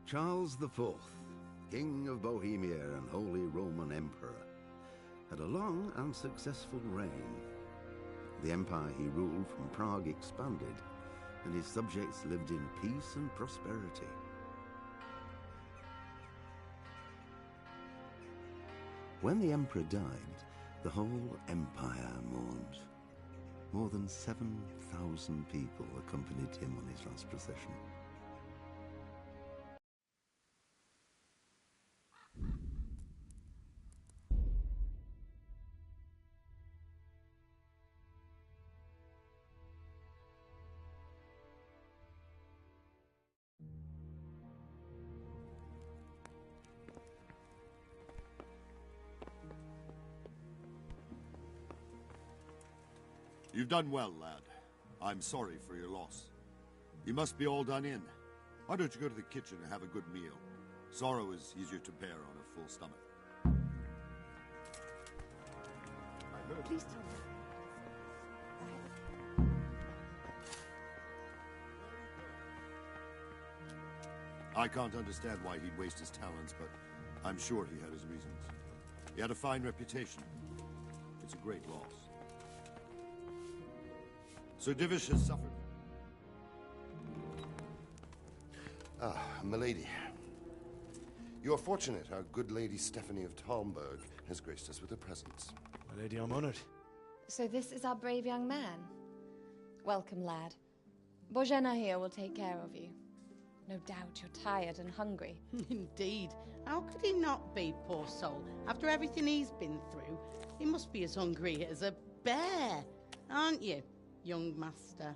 Charles IV, King of Bohemia and Holy Roman Emperor, had a long and successful reign. The empire he ruled from Prague expanded, and his subjects lived in peace and prosperity. When the emperor died, the whole empire mourned. More than 7,000 people accompanied him on his last procession. You've done well, lad. I'm sorry for your loss. You must be all done in. Why don't you go to the kitchen and have a good meal? Sorrow is easier to bear on a full stomach. Please tell me. I can't understand why he'd waste his talents, but I'm sure he had his reasons. He had a fine reputation. It's a great loss. Sir Divish has suffered. Ah, milady. You are fortunate our good lady Stephanie of Talmberg has graced us with her presence. My lady, I'm honored. So this is our brave young man. Welcome, lad. Bozhena here will take care of you. No doubt you're tired and hungry. Indeed. How could he not be, poor soul? After everything he's been through, he must be as hungry as a bear, aren't you, young master?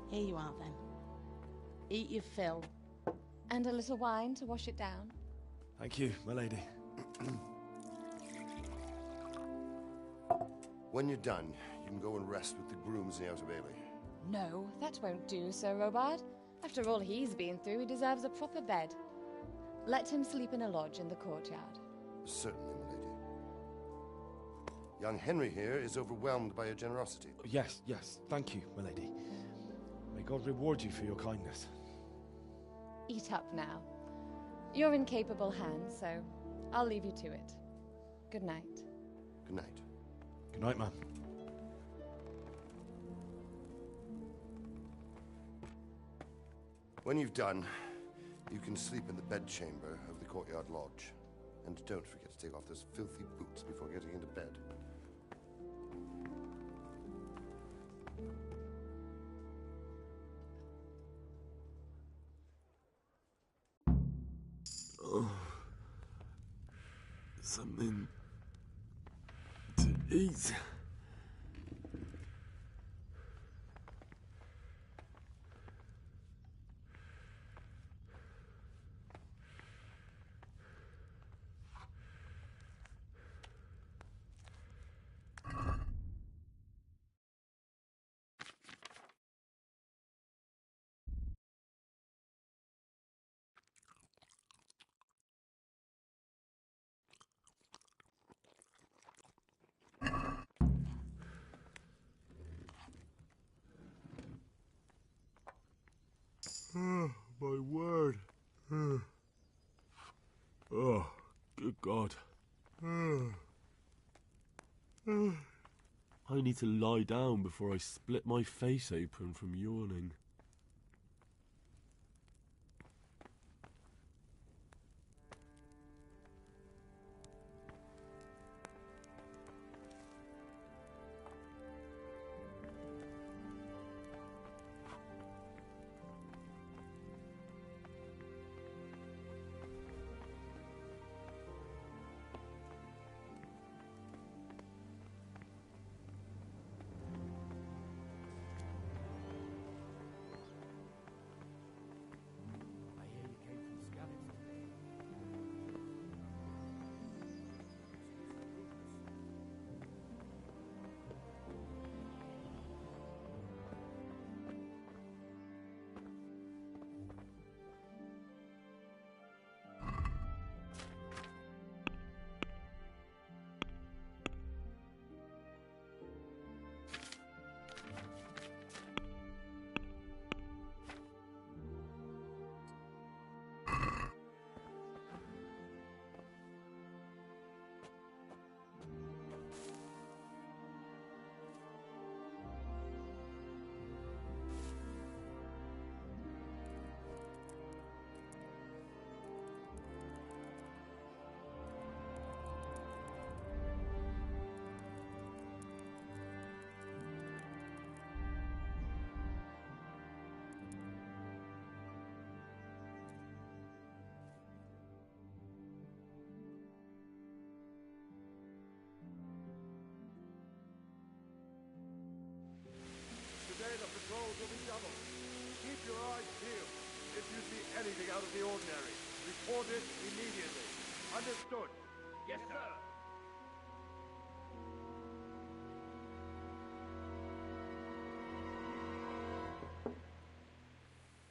Here you are, then. Eat your fill. And a little wine to wash it down. Thank you, my lady. When you're done, you can go and rest with the grooms in the Outer Bailey. No, that won't do, Sir Robard. After all he's been through, he deserves a proper bed. Let him sleep in a lodge in the courtyard. Certainly, milady. Young Henry here is overwhelmed by your generosity. Yes, yes. Thank you, my lady. May God reward you for your kindness. Eat up now. You're in capable hands, so I'll leave you to it. Good night. Good night. Good night, ma'am. When you've done, you can sleep in the bedchamber of the courtyard lodge. And don't forget to take off those filthy boots before getting into bed. Oh, something to eat. My word. Oh, good God. I need to lie down before I split my face open from yawning. patrols will be doubled. Keep your eyes peeled. If you see anything out of the ordinary, report it immediately. Understood? Yes, sir.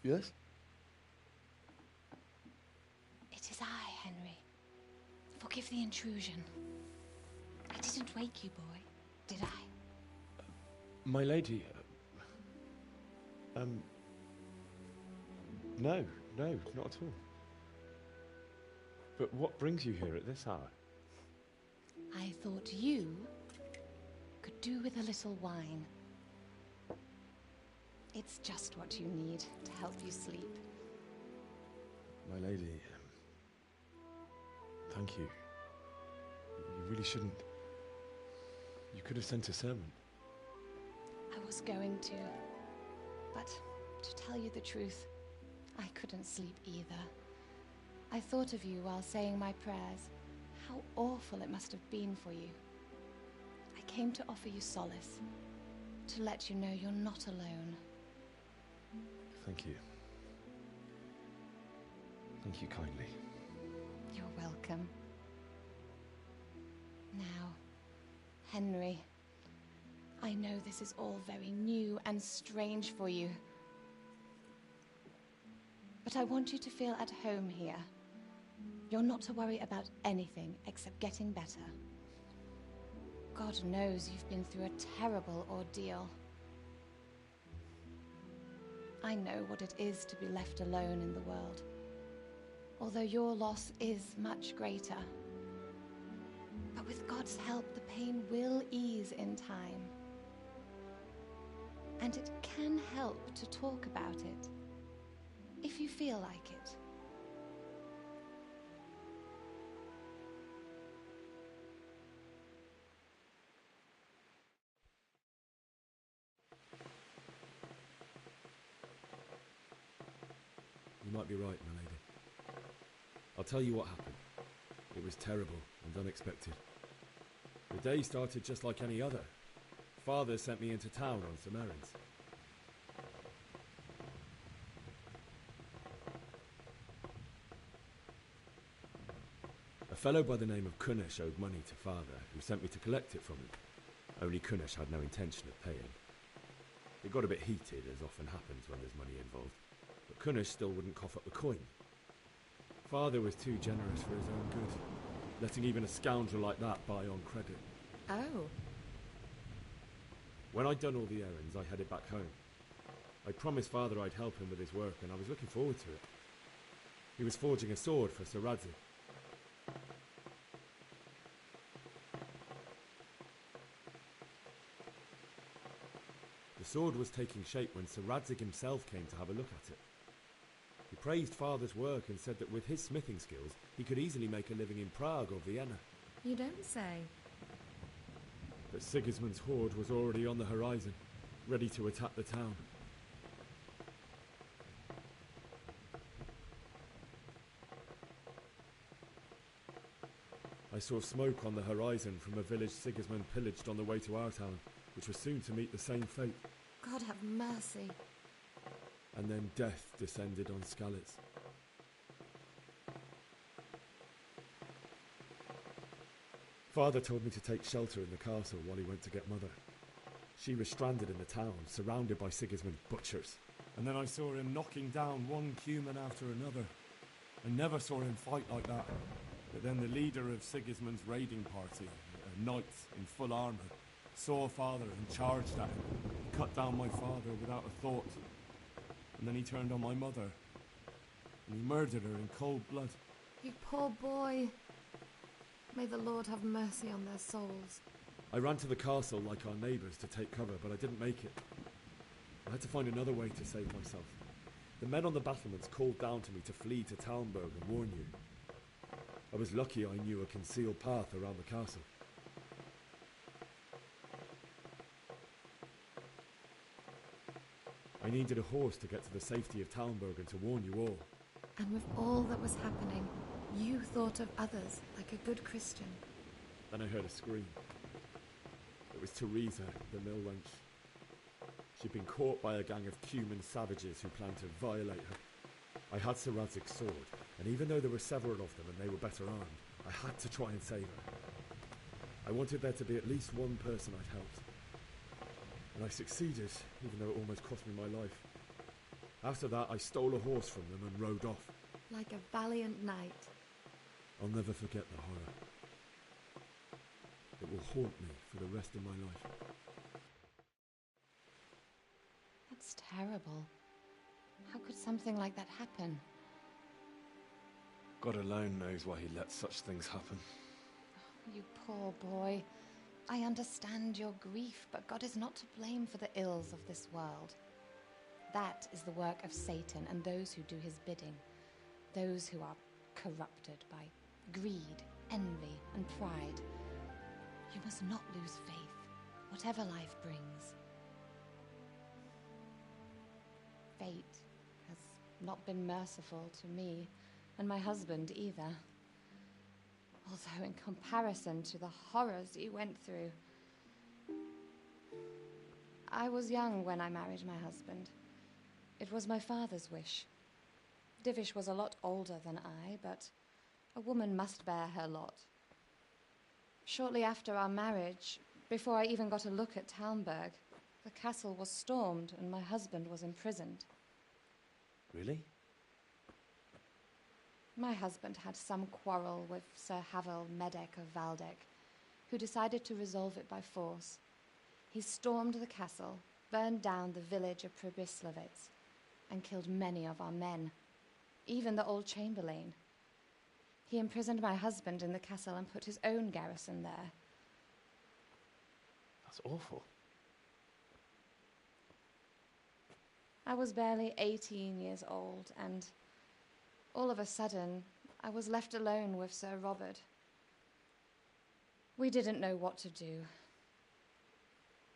Yes? It is I, Henry. Forgive the intrusion. I didn't wake you, boy, did I? My lady... No, not at all. But what brings you here at this hour? I thought you could do with a little wine. It's just what you need to help you sleep. My lady, thank you. You really shouldn't. You could have sent a servant. I was going to, but to tell you the truth, I couldn't sleep either. I thought of you while saying my prayers. How awful it must have been for you. I came to offer you solace, to let you know you're not alone. Thank you. Thank you kindly. You're welcome. Now, Henry, I know this is all very new and strange for you. But I want you to feel at home here. You're not to worry about anything except getting better. God knows you've been through a terrible ordeal. I know what it is to be left alone in the world, although your loss is much greater. But with God's help, the pain will ease in time. And it can help to talk about it, if you feel like it. You might be right, my lady. I'll tell you what happened. It was terrible and unexpected. The day started just like any other. Father sent me into town on some errands. A fellow by the name of Kunesh owed money to Father, who sent me to collect it from him. Only Kunesh had no intention of paying. It got a bit heated, as often happens when there's money involved, but Kunesh still wouldn't cough up the coin. Father was too generous for his own good, letting even a scoundrel like that buy on credit. Oh. When I'd done all the errands, I headed back home. I promised Father I'd help him with his work, and I was looking forward to it. He was forging a sword for Sir Radzig. The sword was taking shape when Sir Radzig himself came to have a look at it. He praised Father's work and said that with his smithing skills, he could easily make a living in Prague or Vienna. You don't say. But Sigismund's horde was already on the horizon, ready to attack the town. I saw smoke on the horizon from a village Sigismund pillaged on the way to our town, which was soon to meet the same fate. God have mercy. And then death descended on Skalitz. Father told me to take shelter in the castle while he went to get Mother. She was stranded in the town, surrounded by Sigismund's butchers. And then I saw him knocking down one human after another. I never saw him fight like that. But then the leader of Sigismund's raiding party, a knight in full armour, saw Father and charged at him. He cut down my father without a thought. And then he turned on my mother. And he murdered her in cold blood. You poor boy. May the Lord have mercy on their souls. I ran to the castle like our neighbours to take cover, but I didn't make it. I had to find another way to save myself. The men on the battlements called down to me to flee to Talmberg and warn you. I was lucky I knew a concealed path around the castle. I needed a horse to get to the safety of Talmberg and to warn you all. And with all that was happening, you thought of others like a good Christian. Then I heard a scream. It was Teresa, the mill wench. She'd been caught by a gang of Cuman savages who planned to violate her. I had Sir Radzig's sword, and even though there were several of them and they were better armed, I had to try and save her. I wanted there to be at least one person I'd helped. And I succeeded, even though it almost cost me my life. After that, I stole a horse from them and rode off. Like a valiant knight. I'll never forget the horror. It will haunt me for the rest of my life. That's terrible. How could something like that happen? God alone knows why he lets such things happen. You poor boy. I understand your grief, but God is not to blame for the ills of this world. That is the work of Satan and those who do his bidding. Those who are corrupted by greed, envy, and pride. You must not lose faith, whatever life brings. Fate has not been merciful to me, and my husband either. Although in comparison to the horrors you went through. I was young when I married my husband. It was my father's wish. Divish was a lot older than I, but a woman must bear her lot. Shortly after our marriage, before I even got a look at Talmberg, the castle was stormed and my husband was imprisoned. Really? My husband had some quarrel with Sir Havel Medek of Valdek, who decided to resolve it by force. He stormed the castle, burned down the village of Pribyslavitz, and killed many of our men, even the old chamberlain. He imprisoned my husband in the castle and put his own garrison there. That's awful. I was barely 18 years old, and all of a sudden, I was left alone with Sir Robert. We didn't know what to do.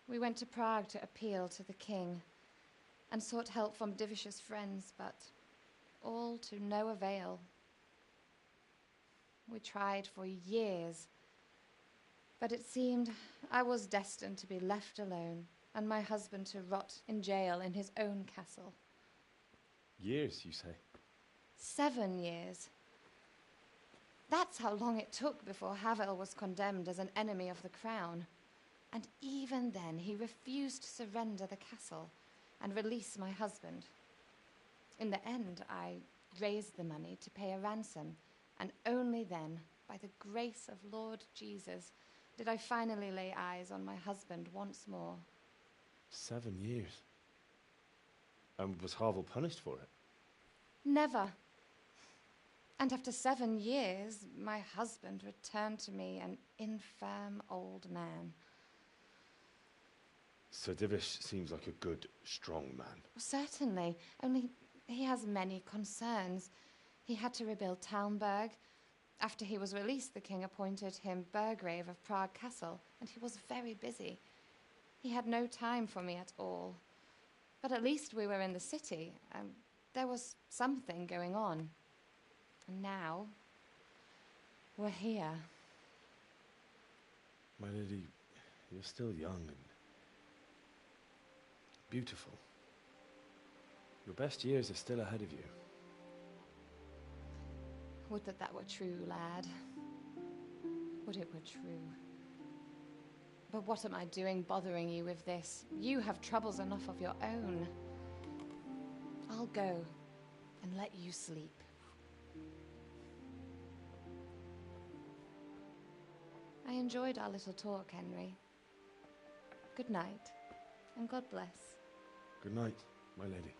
We went to Prague to appeal to the king and sought help from Divish's friends, but all to no avail. We tried for years, but it seemed I was destined to be left alone and my husband to rot in jail in his own castle. Years, you say? 7 years. That's how long it took before Havel was condemned as an enemy of the crown. And even then he refused to surrender the castle and release my husband. In the end, I raised the money to pay a ransom, and only then, by the grace of Lord Jesus, did I finally lay eyes on my husband once more. 7 years? And was Havel punished for it? Never. And after 7 years, my husband returned to me an infirm old man. Sir Divish seems like a good, strong man. Certainly, only he has many concerns. He had to rebuild Talmberg. After he was released, the king appointed him Burgrave of Prague Castle, and he was very busy. He had no time for me at all. But at least we were in the city, and there was something going on. And now, we're here. My lady, you're still young and beautiful. Your best years are still ahead of you. Would that that were true, lad. Would it were true. But what am I doing bothering you with this? You have troubles enough of your own. I'll go and let you sleep. I enjoyed our little talk, Henry. Good night, and God bless. Good night, my lady.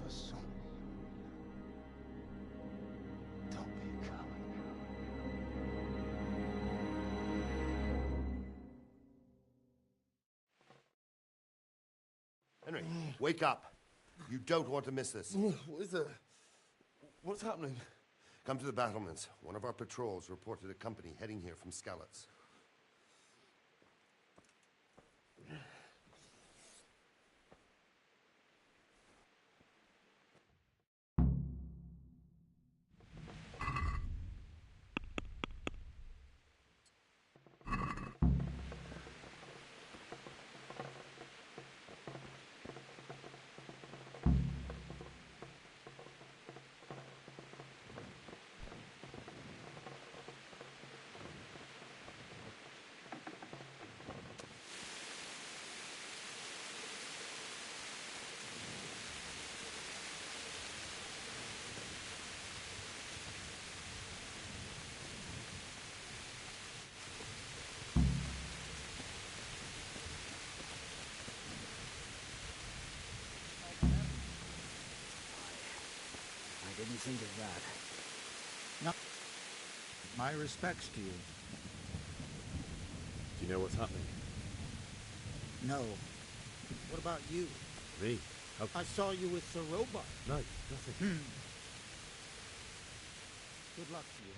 your son. Don't be a coward. Henry, wake up. You don't want to miss this. What is it? What's happening? Come to the battlements. One of our patrols reported a company heading here from Skalitz. I didn't think of that. No. My respects to you. Do you know what's happening? No. What about you? Me? I saw you with the robot. No, nothing. Good luck to you.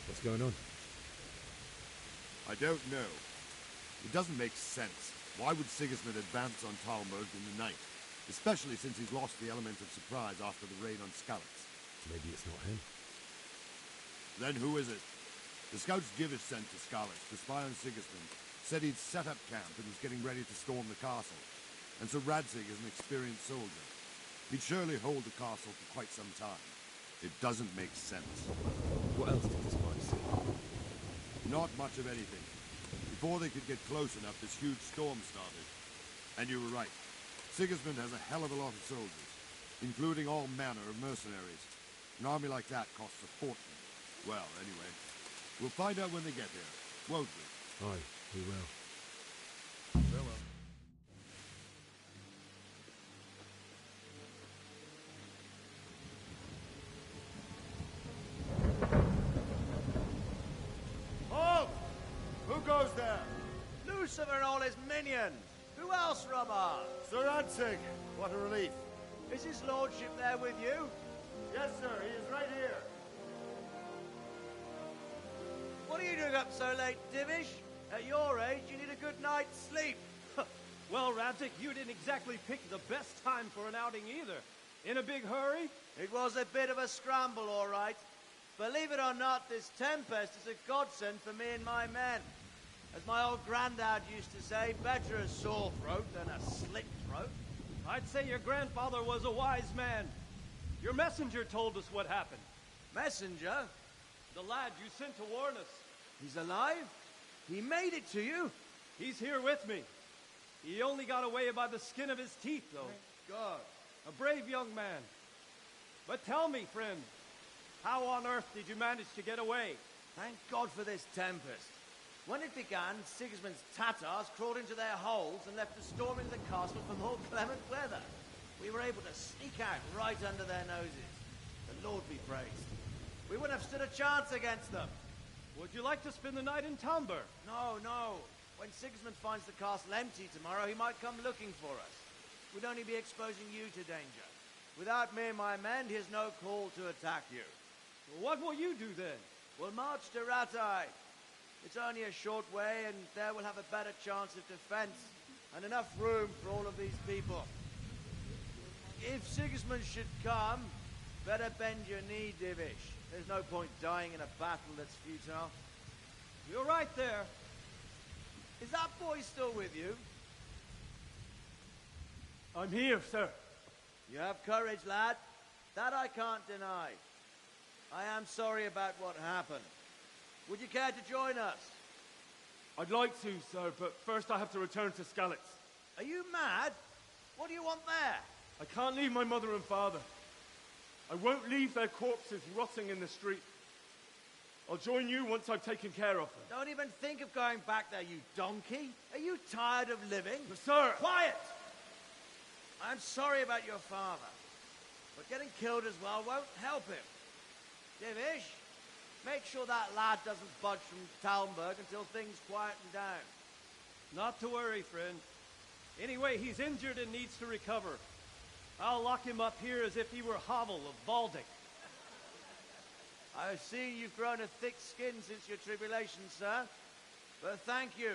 What's going on? I don't know. It doesn't make sense. Why would Sigismund advance on Talmberg in the night? Especially since he's lost the element of surprise after the raid on Skalitz. Maybe it's not him. Then who is it? The scouts Divish sent to Skalitz to spy on Sigismund said he'd set up camp and was getting ready to storm the castle. And so Radzig is an experienced soldier. He'd surely hold the castle for quite some time. It doesn't make sense. What else did the spies see? Not much of anything. Before they could get close enough, this huge storm started. And you were right. Sigismund has a hell of a lot of soldiers, including all manner of mercenaries. An army like that costs a fortune. Well, anyway, we'll find out when they get here, won't we? Aye, we will. Farewell. Halt! Who goes there? Lucifer and all his minions. Who else, Robert? Sir Radzig. What a relief. Is his lordship there with you? Yes, sir. He is right here. What are you doing up so late, Divish? At your age, you need a good night's sleep. Well, Radzig, you didn't exactly pick the best time for an outing either. In a big hurry? It was a bit of a scramble, all right. Believe it or not, this tempest is a godsend for me and my men. As my old granddad used to say, better a sore throat than a slit throat. I'd say your grandfather was a wise man. Your messenger told us what happened. Messenger? The lad you sent to warn us. He's alive? He made it to you? He's here with me. He only got away by the skin of his teeth, though. Thank God. A brave young man. But tell me, friend, how on earth did you manage to get away? Thank God for this tempest. When it began, Sigismund's Tatars crawled into their holes and left us storming the castle for more clement weather. We were able to sneak out right under their noses. The Lord be praised. We wouldn't have stood a chance against them. Would you like to spend the night in Talmberg? No, no. When Sigismund finds the castle empty tomorrow, he might come looking for us. We'd only be exposing you to danger. Without me and my men, he has no call to attack you. Well, what will you do then? We'll march to Ratai. It's only a short way, and there we'll have a better chance of defense and enough room for all of these people. If Sigismund should come, better bend your knee, Divish. There's no point dying in a battle that's futile. You're right there. Is that boy still with you? I'm here, sir. You have courage, lad. That I can't deny. I am sorry about what happened. Would you care to join us? I'd like to, sir, but first I have to return to Skalitz. Are you mad? What do you want there? I can't leave my mother and father. I won't leave their corpses rotting in the street. I'll join you once I've taken care of them. Don't even think of going back there, you donkey. Are you tired of living? But sir! Quiet! I'm sorry about your father, but getting killed as well won't help him. Divish, make sure that lad doesn't budge from Talmberg until things quieten down. Not to worry, friend. Anyway, he's injured and needs to recover. I'll lock him up here as if he were Havel of Baldic. I've seen you've grown a thick skin since your tribulation, sir. But thank you.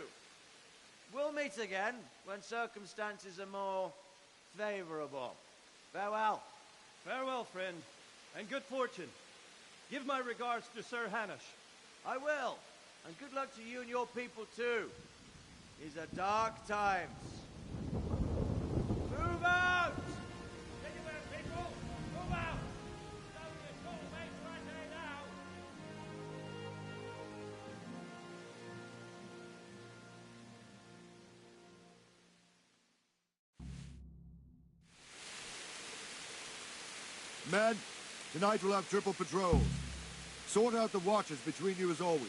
We'll meet again when circumstances are more favorable. Farewell. Farewell, friend, and good fortune. Give my regards to Sir Hanush. I will. And good luck to you and your people, too. These are dark times. Move out! Anywhere, people! Move out! Don't be full mate right there now! Men, tonight we'll have triple patrols. Sort out the watches between you as always.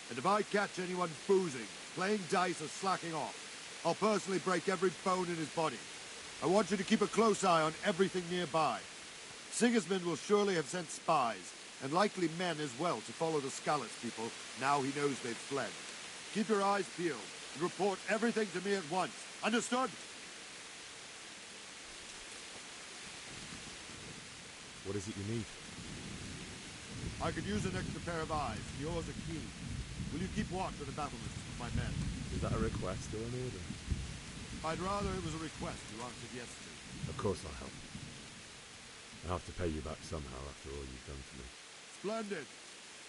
And if I catch anyone boozing, playing dice or slacking off, I'll personally break every bone in his body. I want you to keep a close eye on everything nearby. Sigismund will surely have sent spies, and likely men as well, to follow the Skalitz people now he knows they've fled. Keep your eyes peeled, and report everything to me at once. Understood? What is it you need? I could use an extra pair of eyes. Yours are keen. Will you keep watch of the battlements with my men? Is that a request or an order? I'd rather it was a request you answered yes to. Of course I'll help. I'll have to pay you back somehow after all you've done for me. Splendid.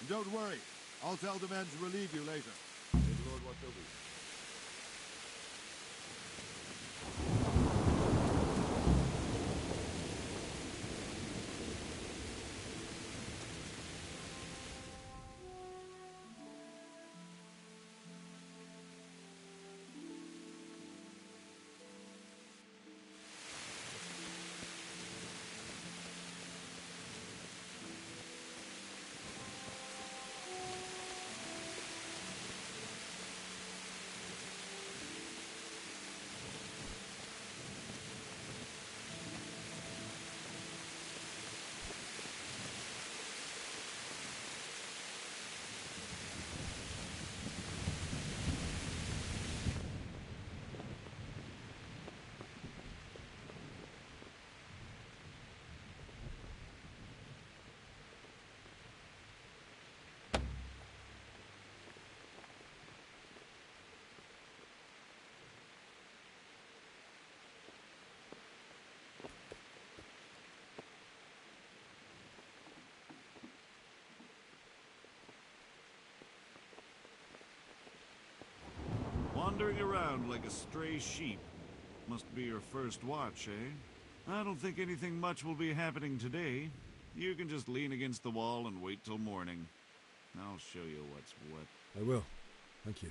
And don't worry. I'll tell the men to relieve you later. May the Lord watch over you. Wandering around like a stray sheep. Must be your first watch, eh? I don't think anything much will be happening today. You can just lean against the wall and wait till morning. I'll show you what's what. I will. Thank you.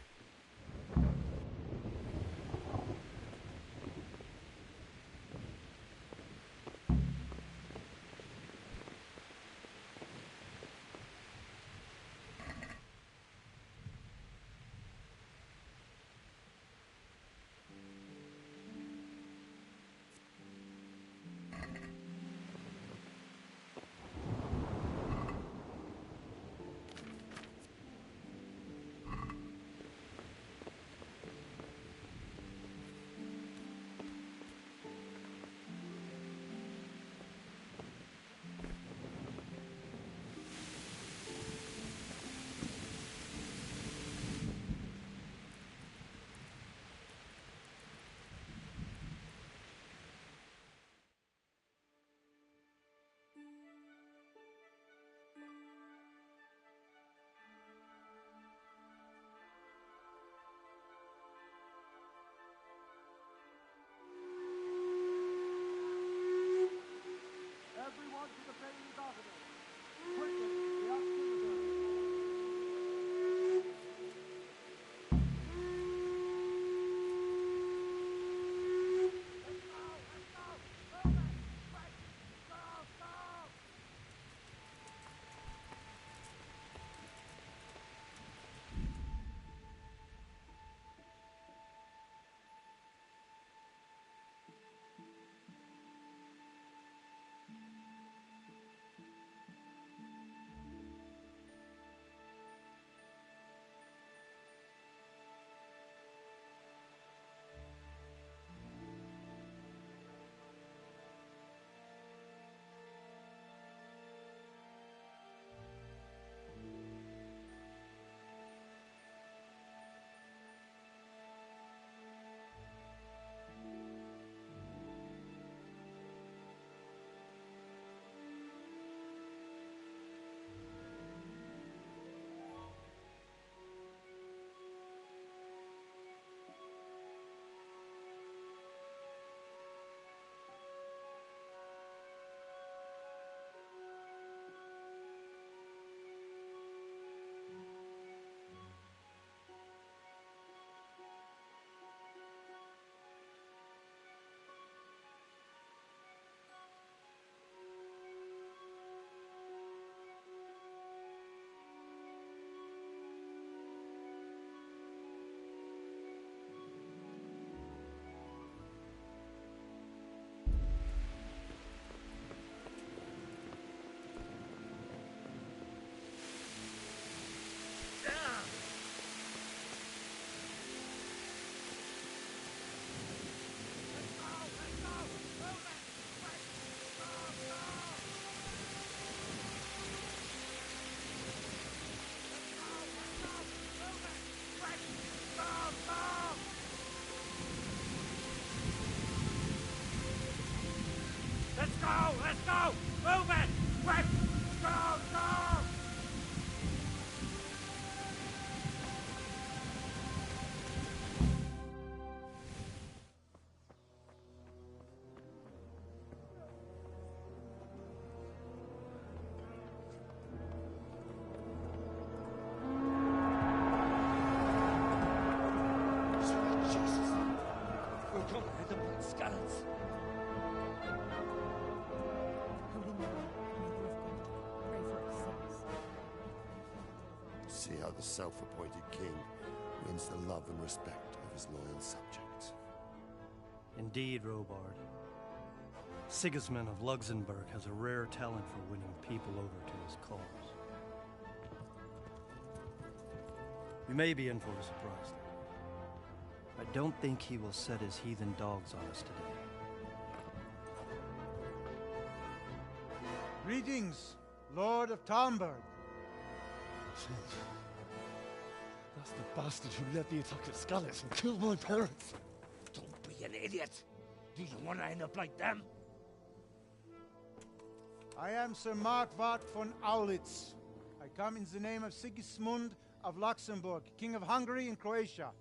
Go! Move it! Quick! Go! Go! See how the self-appointed king wins the love and respect of his loyal subjects. Indeed, Robard. Sigismund of Luxembourg has a rare talent for winning people over to his cause. We may be in for a surprise, though. I don't think he will set his heathen dogs on us today. Greetings, Lord of Talmberg. That's the bastard who led the attack at Skalitz and killed my parents. Don't be an idiot. Do you want to end up like them? I am Sir Markwart von Aulitz. I come in the name of Sigismund of Luxembourg, King of Hungary and Croatia,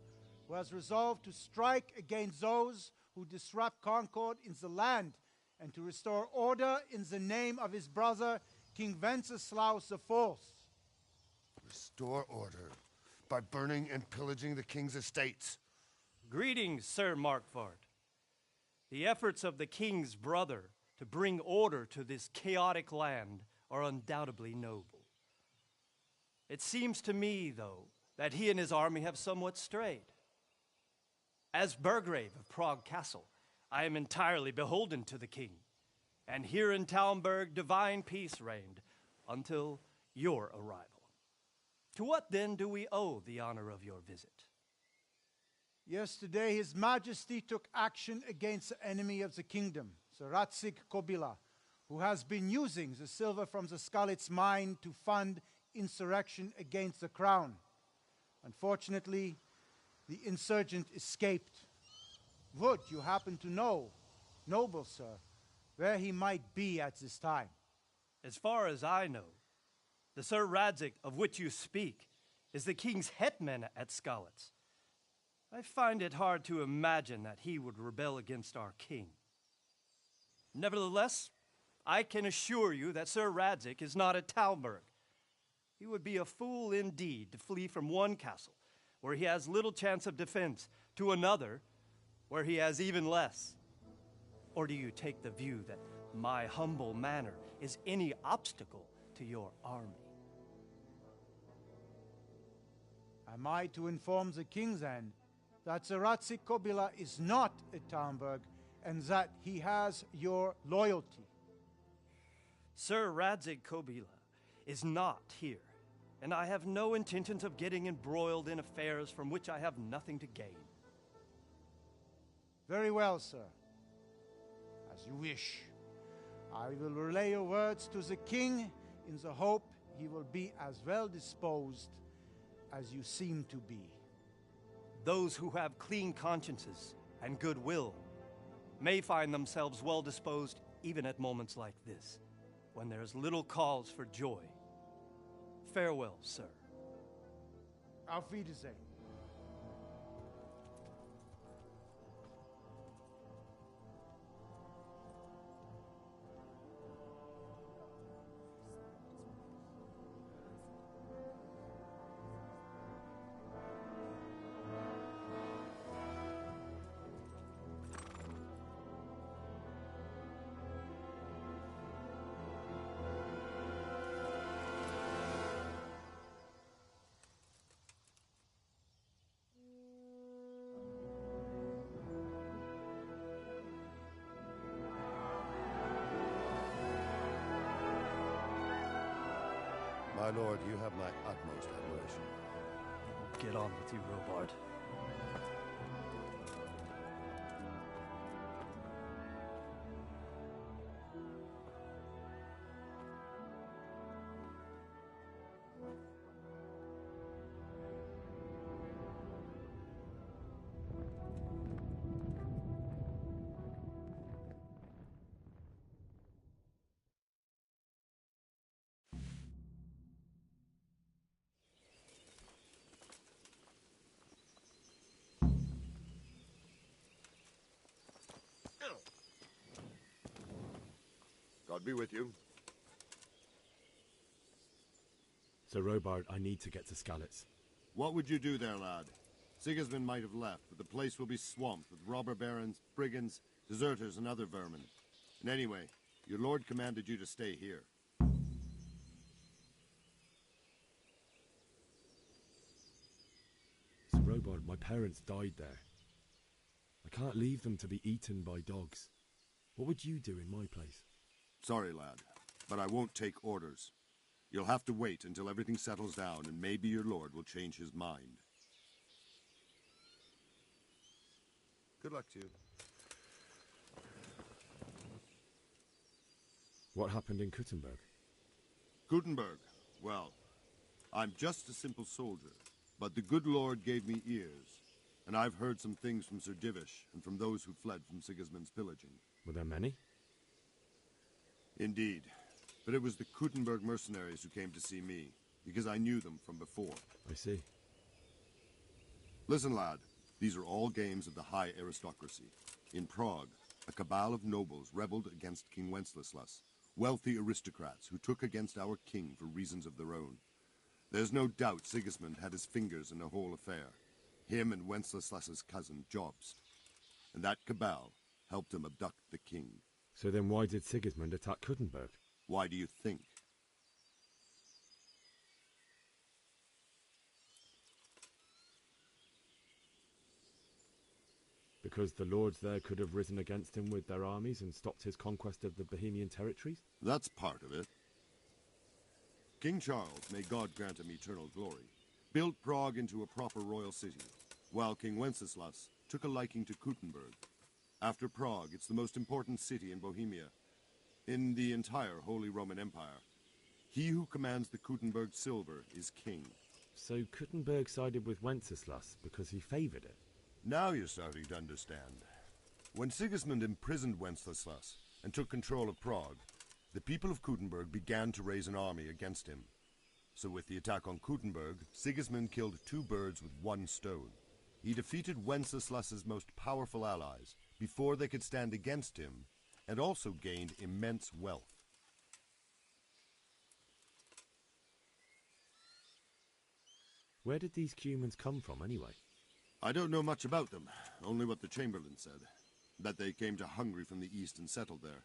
who has resolved to strike against those who disrupt concord in the land and to restore order in the name of his brother, King Wenceslaus IV. Restore order by burning and pillaging the king's estates. Greetings, Sir Markwart. The efforts of the king's brother to bring order to this chaotic land are undoubtedly noble. It seems to me, though, that he and his army have somewhat strayed. As Burgrave of Prague Castle, I am entirely beholden to the king, and here in Talmberg divine peace reigned until your arrival. To what then do we owe the honor of your visit? Yesterday, His Majesty took action against the enemy of the kingdom, Sir Ratzik Kobila, who has been using the silver from the Skalitz mine to fund insurrection against the crown. Unfortunately, the insurgent escaped. Would you happen to know, noble sir, where he might be at this time? As far as I know, the Sir Radzik of which you speak is the king's hetman at Skalitz. I find it hard to imagine that he would rebel against our king. Nevertheless, I can assure you that Sir Radzik is not at Talmberg. He would be a fool indeed to flee from one castle where he has little chance of defense to another where he has even less. Or do you take the view that my humble manner is any obstacle to your army? Am I to inform the king then that Sir Ratzik Kobila is not at Talmberg and that he has your loyalty? Sir Radzik Kobila is not here, and I have no intentions of getting embroiled in affairs from which I have nothing to gain. Very well, sir. As you wish. I will relay your words to the king in the hope he will be as well disposed as you seem to be. Those who have clean consciences and goodwill may find themselves well disposed even at moments like this, when there's little cause for joy. Farewell, sir. Auf Wiedersehen. My lord, you have my utmost admiration. Get on with you, Robard. God be with you. Sir Robard, I need to get to Skalitz. What would you do there, lad? Sigismund might have left, but the place will be swamped with robber barons, brigands, deserters, and other vermin. And anyway, your lord commanded you to stay here. Sir Robard, my parents died there. I can't leave them to be eaten by dogs. What would you do in my place? Sorry, lad, but I won't take orders. You'll have to wait until everything settles down, and maybe your lord will change his mind. Good luck to you. What happened in Kuttenberg? Gutenberg, well, I'm just a simple soldier, but the good Lord gave me ears, and I've heard some things from Sir Divish and from those who fled from Sigismund's pillaging. Were there many? Indeed, but it was the Kuttenberg mercenaries who came to see me, because I knew them from before. I see. Listen, lad, these are all games of the high aristocracy. In Prague, a cabal of nobles rebelled against King Wenceslas, wealthy aristocrats who took against our king for reasons of their own. There's no doubt Sigismund had his fingers in the whole affair. Him and Wenceslas's cousin, Jobst. And that cabal helped him abduct the king. So then why did Sigismund attack Kuttenberg? Why do you think? Because the lords there could have risen against him with their armies and stopped his conquest of the Bohemian territories? That's part of it. King Charles, may God grant him eternal glory, built Prague into a proper royal city, while King Wenceslas took a liking to Kuttenberg. After Prague, it's the most important city in Bohemia, in the entire Holy Roman Empire. He who commands the Kuttenberg silver is king. So Kuttenberg sided with Wenceslas because he favoured it? Now you're starting to understand. When Sigismund imprisoned Wenceslas and took control of Prague, the people of Kuttenberg began to raise an army against him. So with the attack on Kuttenberg, Sigismund killed two birds with one stone. He defeated Wenceslas's most powerful allies before they could stand against him, and also gained immense wealth. Where did these Cumans come from, anyway? I don't know much about them, only what the Chamberlain said, that they came to Hungary from the east and settled there.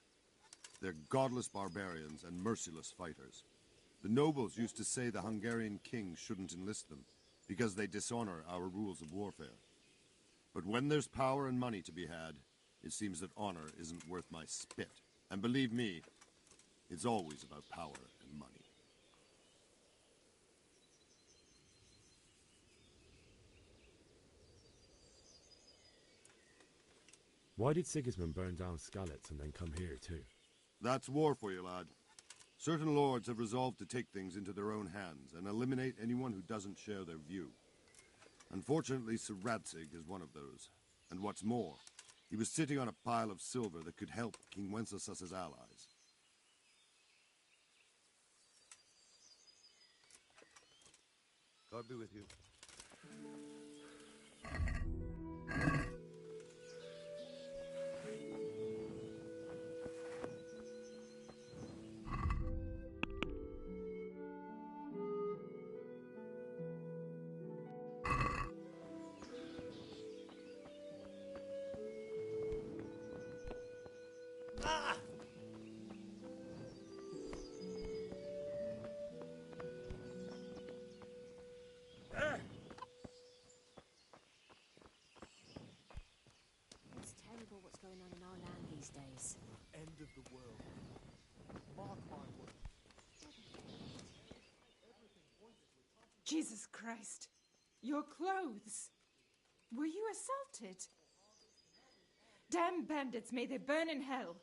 They're godless barbarians and merciless fighters. The nobles used to say the Hungarian king shouldn't enlist them, because they dishonor our rules of warfare. But when there's power and money to be had, it seems that honor isn't worth my spit. And believe me, it's always about power and money. Why did Sigismund burn down Skalitz and then come here too? That's war for you, lad. Certain lords have resolved to take things into their own hands and eliminate anyone who doesn't share their view. Unfortunately, Sir Radzig is one of those. And what's more, he was sitting on a pile of silver that could help King Wenceslas's allies. God be with you. Going on in our land these days. End of the world. Mark my words. Jesus Christ! Your clothes! Were you assaulted? Damn bandits, may they burn in hell!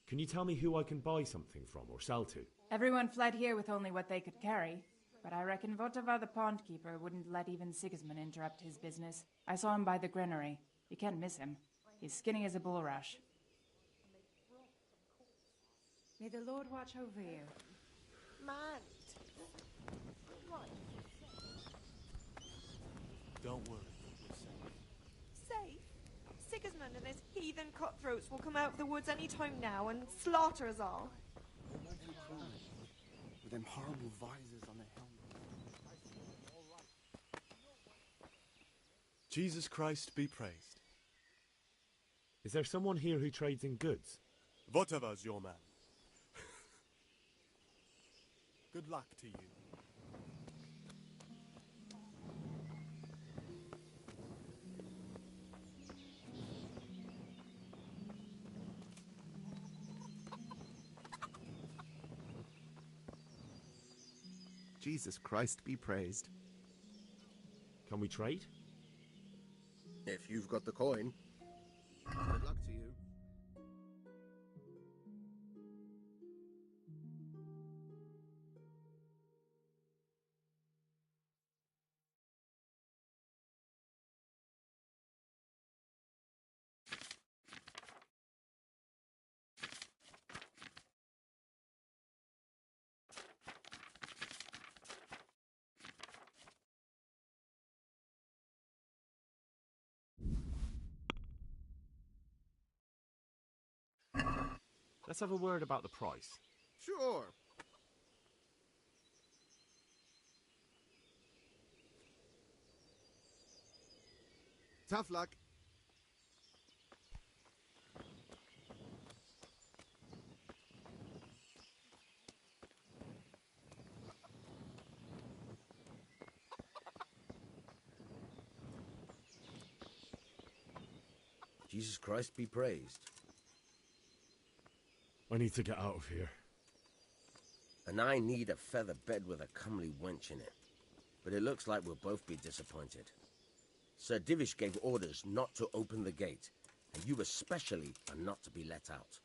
Can you tell me who I can buy something from or sell to? Everyone fled here with only what they could carry. But I reckon Votava the pond keeper wouldn't let even Sigismund interrupt his business. I saw him by the granary. You can't miss him. He's skinny as a bulrush. May the Lord watch over you. Man! Don't worry, you're safe. Safe? Sigismund and his heathen cutthroats will come out of the woods any time now and slaughter us all. With them horrible visors on their helmets. Jesus Christ be praised. Is there someone here who trades in goods? Whatever's your man. Good luck to you. Jesus Christ be praised. Can we trade? If you've got the coin. Good luck to you. Let's have a word about the price. Sure. Tough luck. Jesus Christ be praised. I need to get out of here. And I need a feather bed with a comely wench in it. But it looks like we'll both be disappointed. Sir Divish gave orders not to open the gate, and you especially are not to be let out.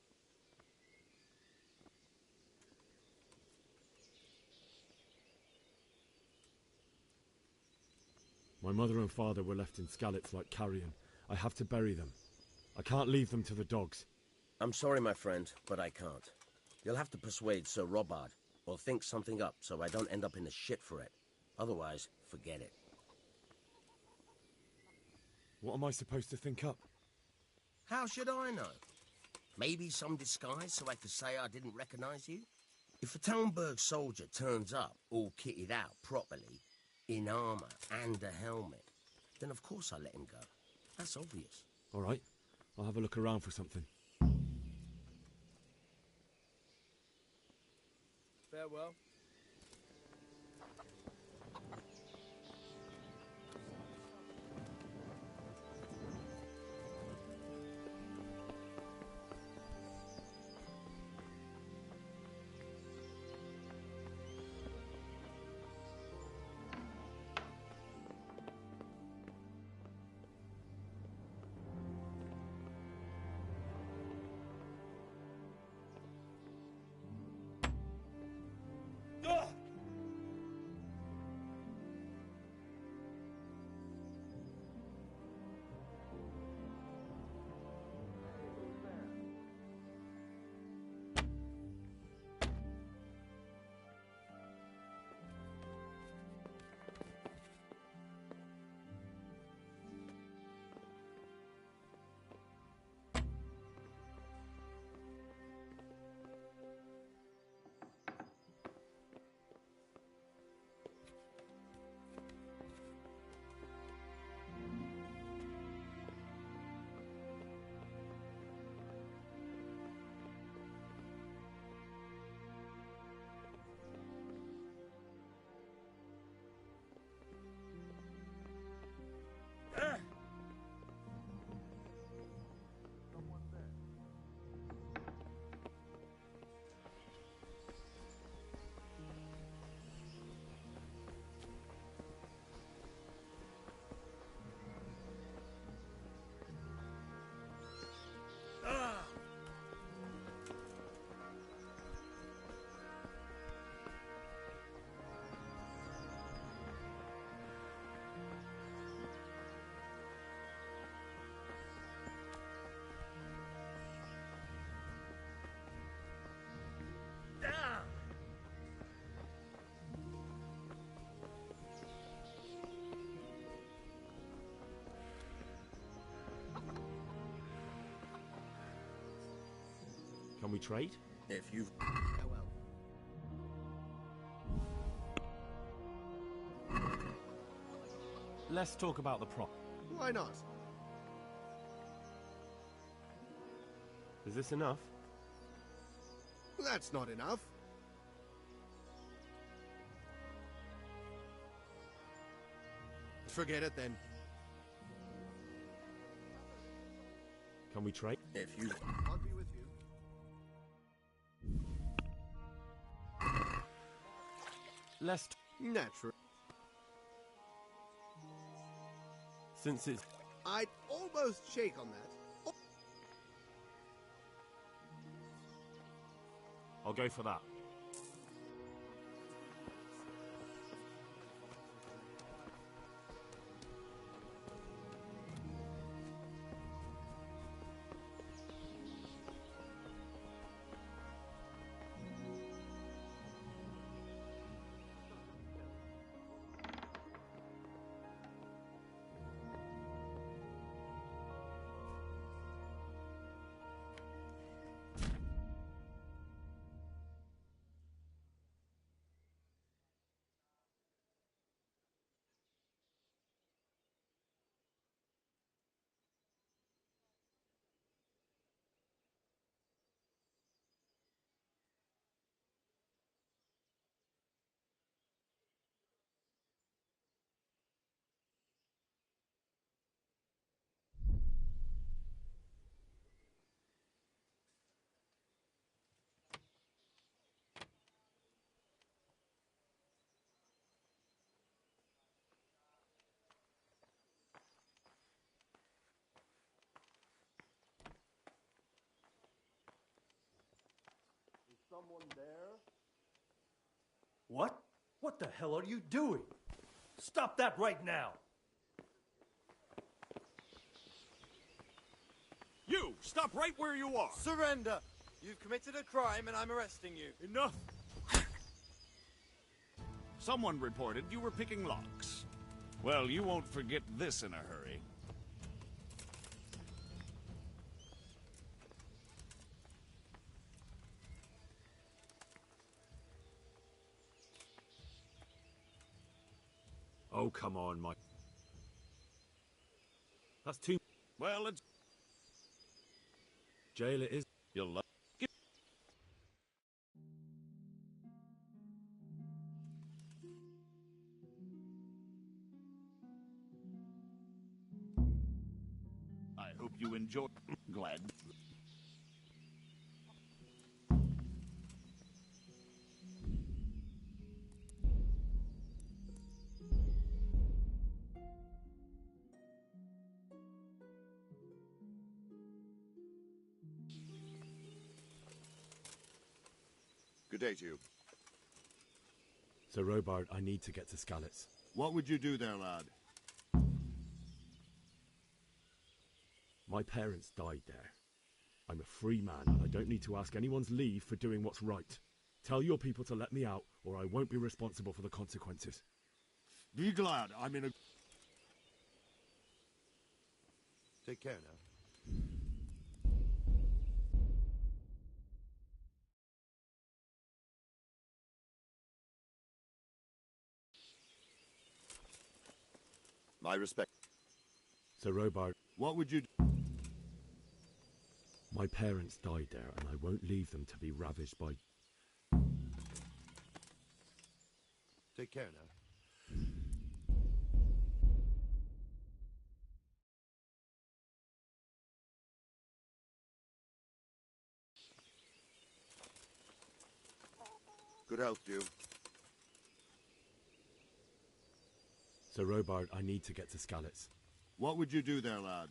My mother and father were left in Skalitz like carrion. I have to bury them. I can't leave them to the dogs. I'm sorry, my friend, but I can't. You'll have to persuade Sir Robard, or think something up so I don't end up in the shit for it. Otherwise, forget it. What am I supposed to think up? How should I know? Maybe some disguise so I could say I didn't recognize you? If a Talmberg soldier turns up, all kitted out properly, in armor and a helmet, then of course I let him go. That's obvious. All right, I'll have a look around for something. Farewell. we trade? If you've... Farewell. Let's talk about the prop. Why not? Is this enough? That's not enough. Forget it then. Can we trade? If you... I'll be with you. Let's... Natural. Since it's... I'd almost shake on that. I'll go for that. Someone there? What? What the hell are you doing? Stop that right now! You! Stop right where you are! Surrender! You've committed a crime and I'm arresting you. Enough! Someone reported you were picking locks. Well, you won't forget this in a hurry. Oh, come on, Mike. That's too... Well, it's... Jail it is. You'll love... I hope you enjoy... Glad... Good day to you. Sir Robard, I need to get to Skalitz. What would you do there, lad? My parents died there. I'm a free man, and I don't need to ask anyone's leave for doing what's right. Tell your people to let me out, or I won't be responsible for the consequences. Be glad I'm in a... Take care now. My respect. Sir Robard. What would you do? My parents died there, and I won't leave them to be ravished by... Take care now. Good health to you. Sir Robard, I need to get to Skalitz. What would you do there, lad?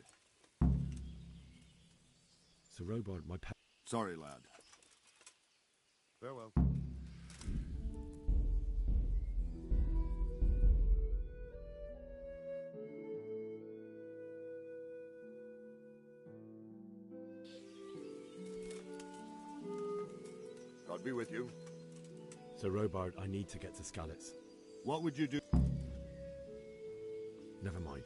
Sir Robard, my Sorry, lad. Farewell. God be with you. Sir Robard, I need to get to Skalitz. What would you do? Never mind.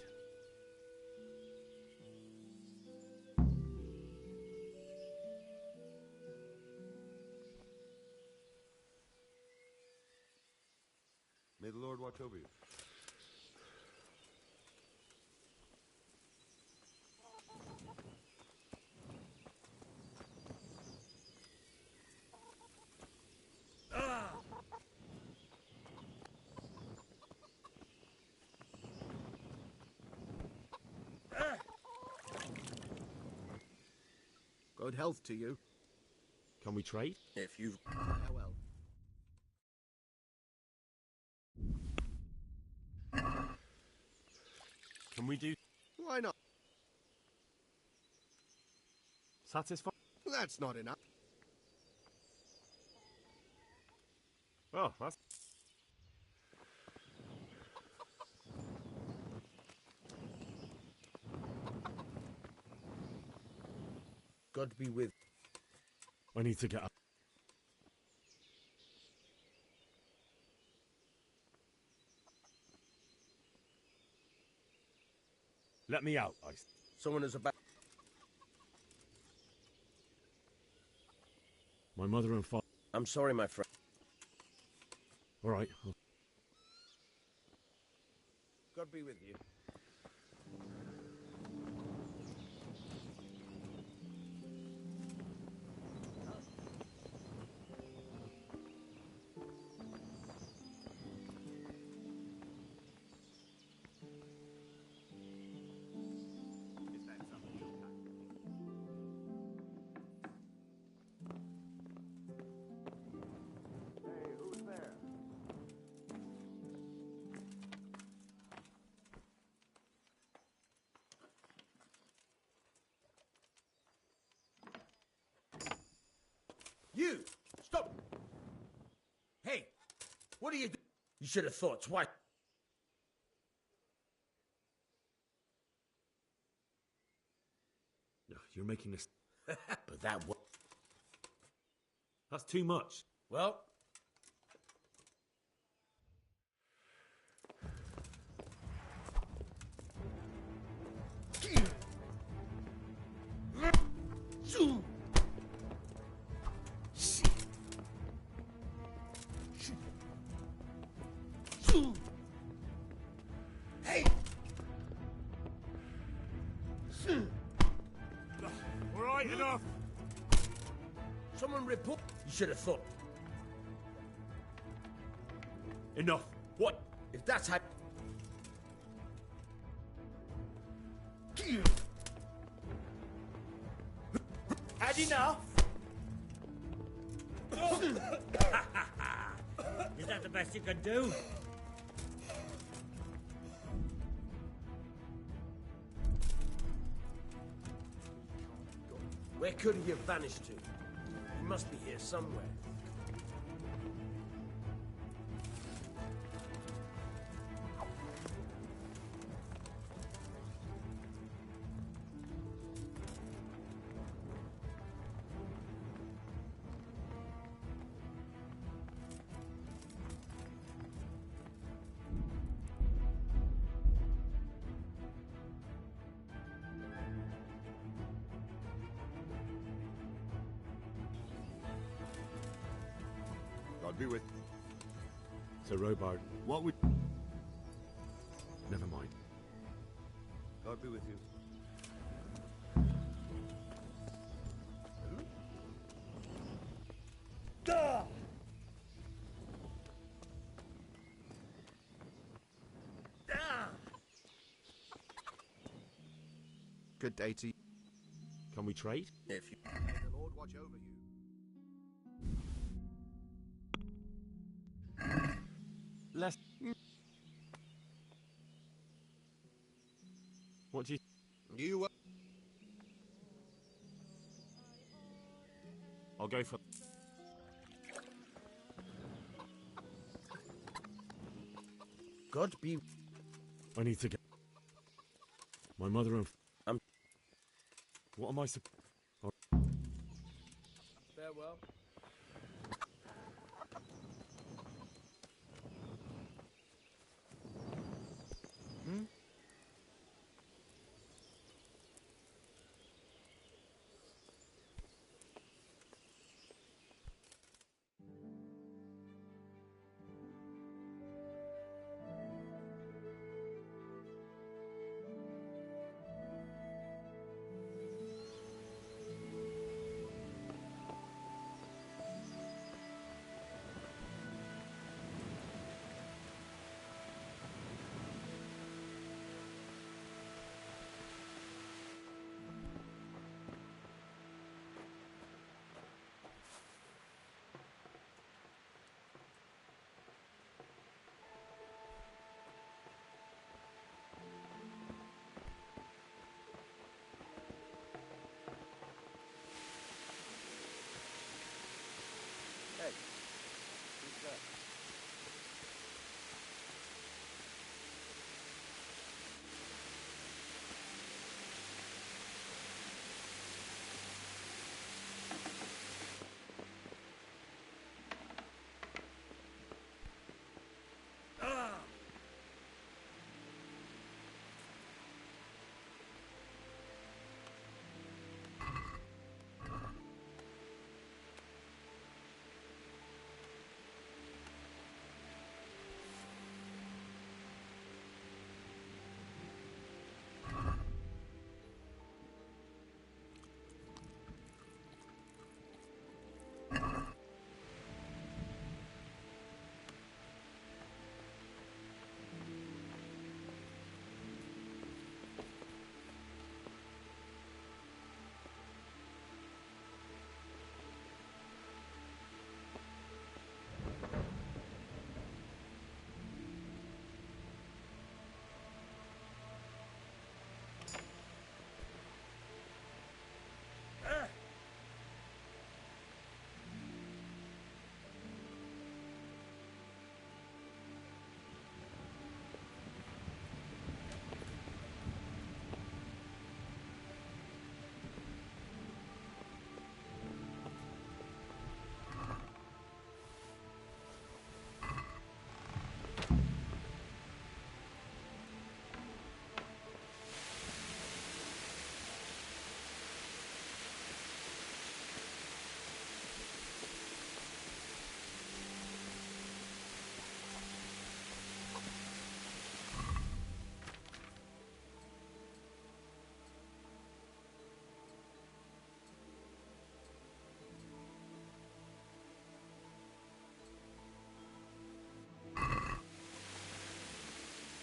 watch over you. Good health to you. Can we trade? If you've... Farewell. Can we do... Why not? Satisfied? That's not enough. Oh, that's... God be with... I need to get up. Let me out, Ice. Someone is about... My mother and father... I'm sorry, my friend. All right. God be with you. Hey, who's there? You! Stop! Hey! What are you doing? You should have thought twice. You're making this... But that was... That's too much. Well... Hey! All right, enough. Someone report... You should have thought... Enough. What? If that's how... Had enough? Is that the best you can do? Where could he have vanished to? He must be here somewhere. God be with... Sir Robard. What would... Never mind. God be with you. Good day to you. Can we trade? If you... May the Lord watch over you. Less... What do you... You... I'll go for... God be... I need to get... My mother and... What am I Farewell.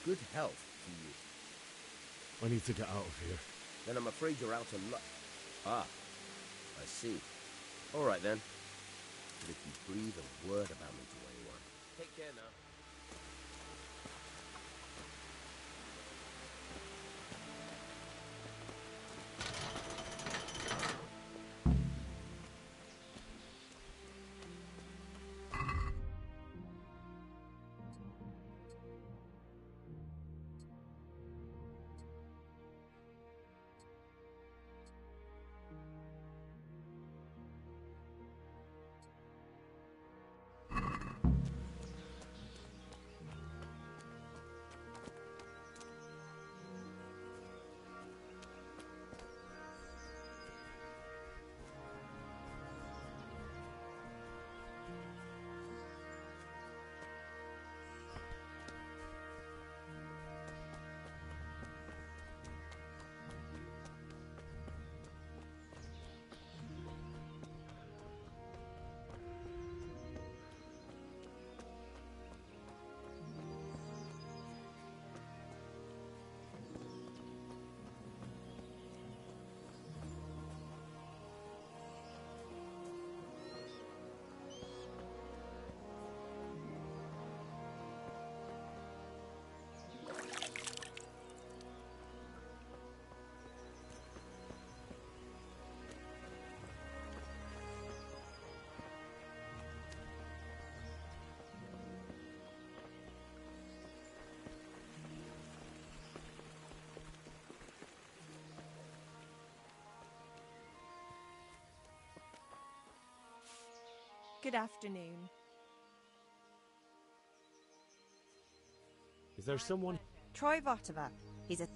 Good health to you. I need to get out of here. Then I'm afraid you're out of luck. Ah, I see. All right then. But if you breathe a word about me to anyone, take care now. Good afternoon. Is there someone... Troy Votova. He's a...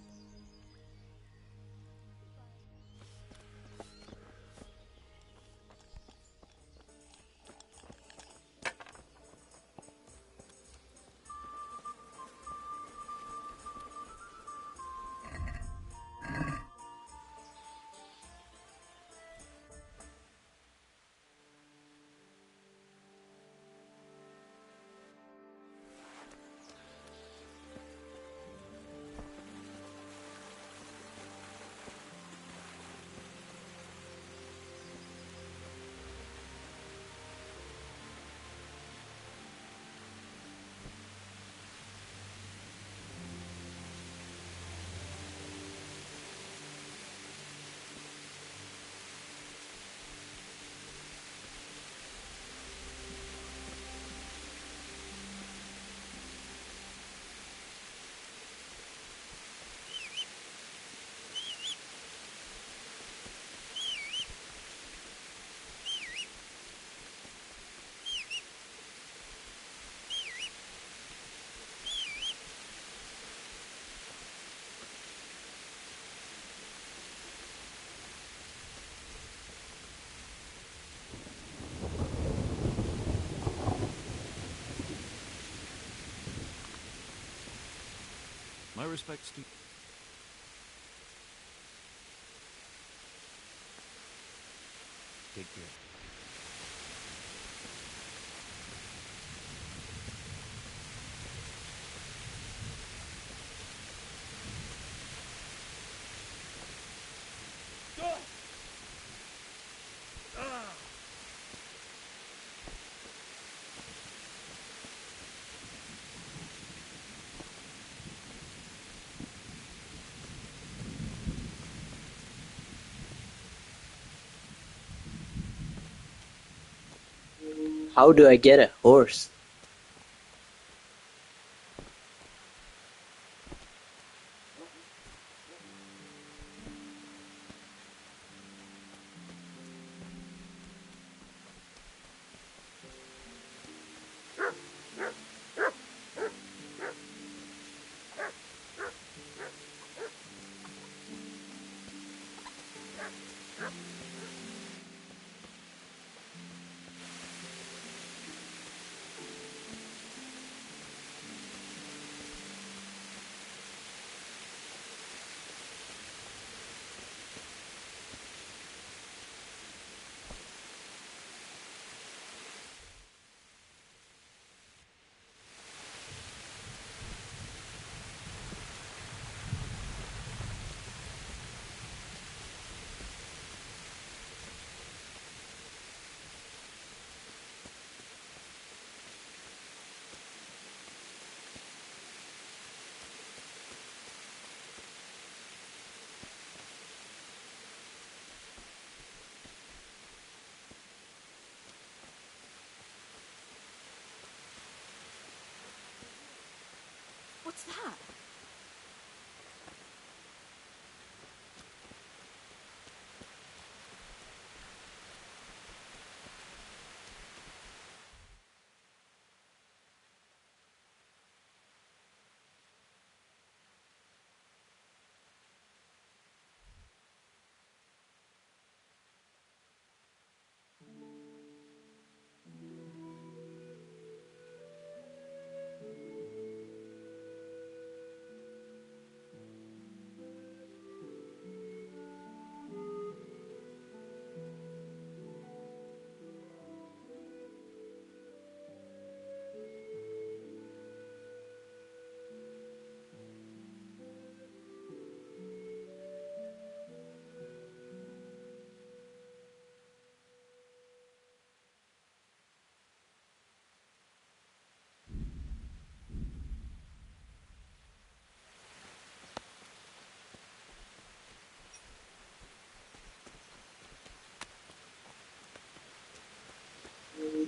My respects to you. Take care. How do I get a horse?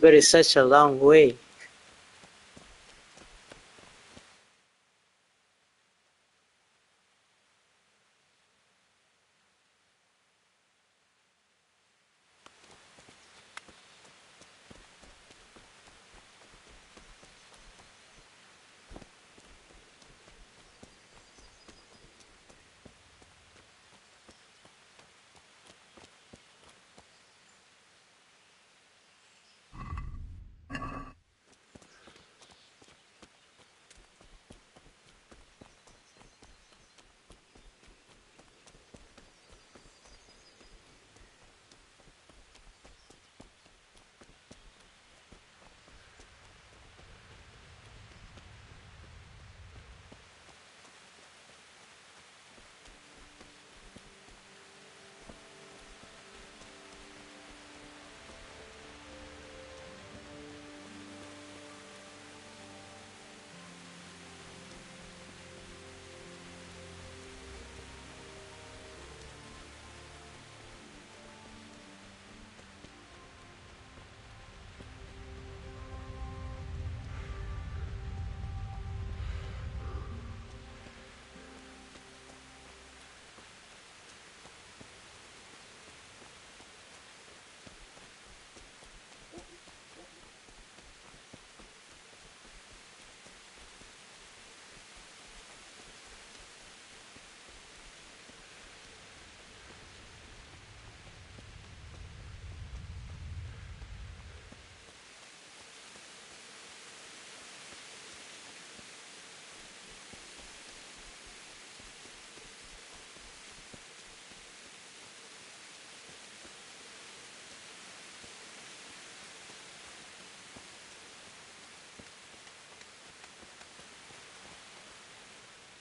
But it's such a long way.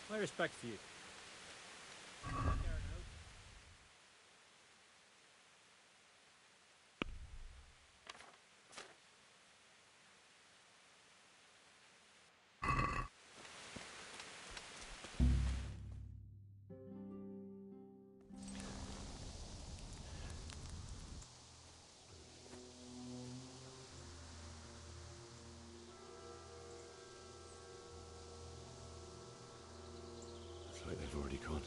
My respect for you. It's like they've already gone.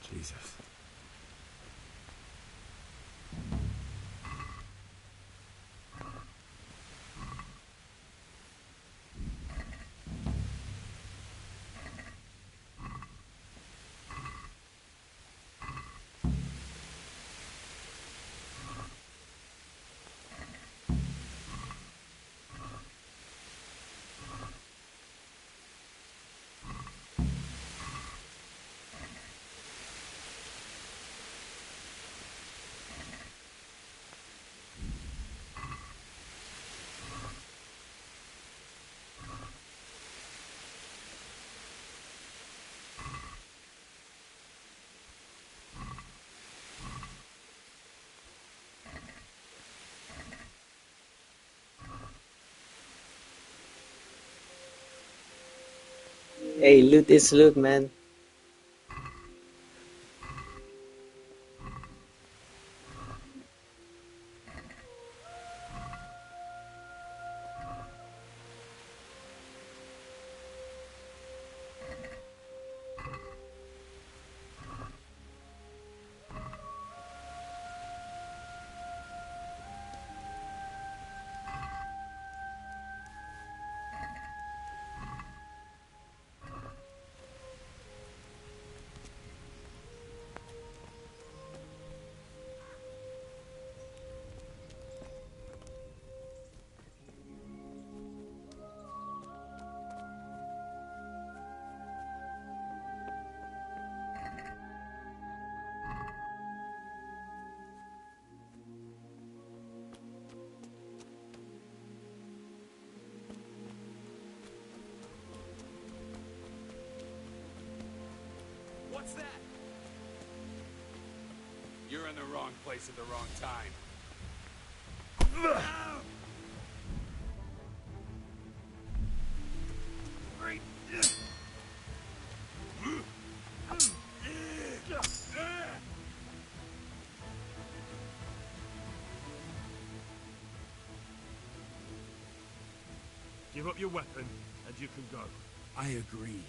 Jesus. Hey, loot is loot, man. What's that? You're in the wrong place at the wrong time. Give up your weapon, and you can go. I agree.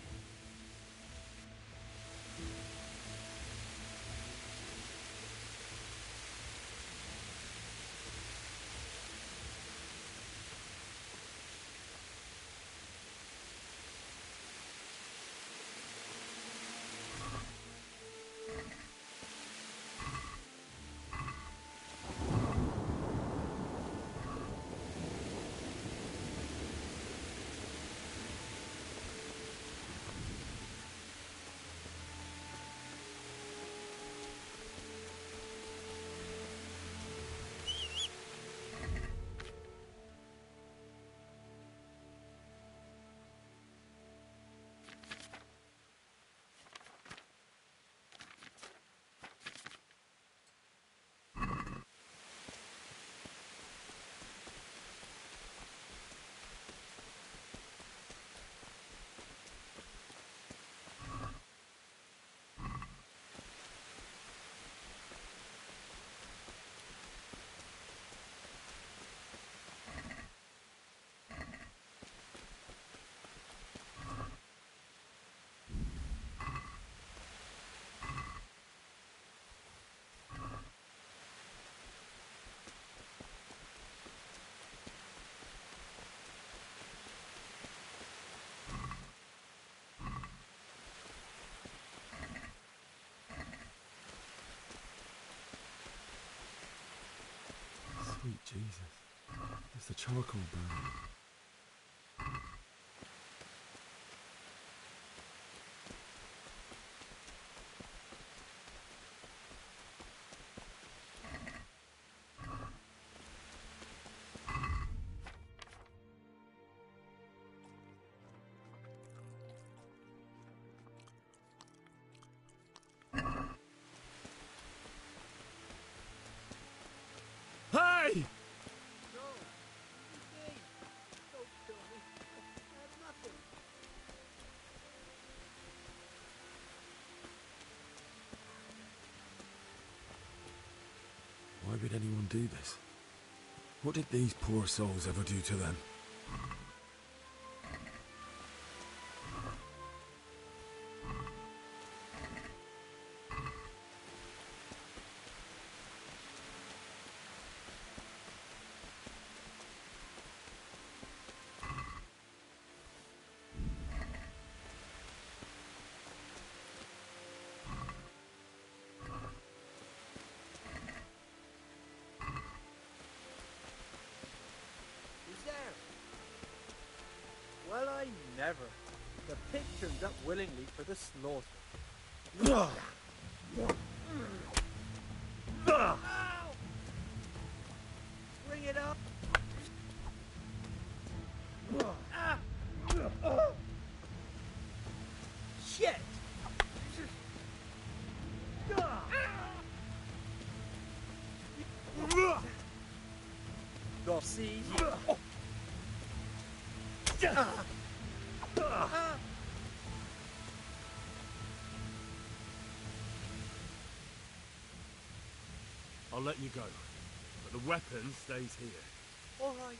Sweet Jesus. It's the charcoal burning. Hey! Why would anyone do this? What did these poor souls ever do to them? Who's there? Well, I never. The pig turned up willingly for the slaughter. Ow! Bring it up! Ah! Shit! Go see. I'll let you go, but the weapon stays here. All right.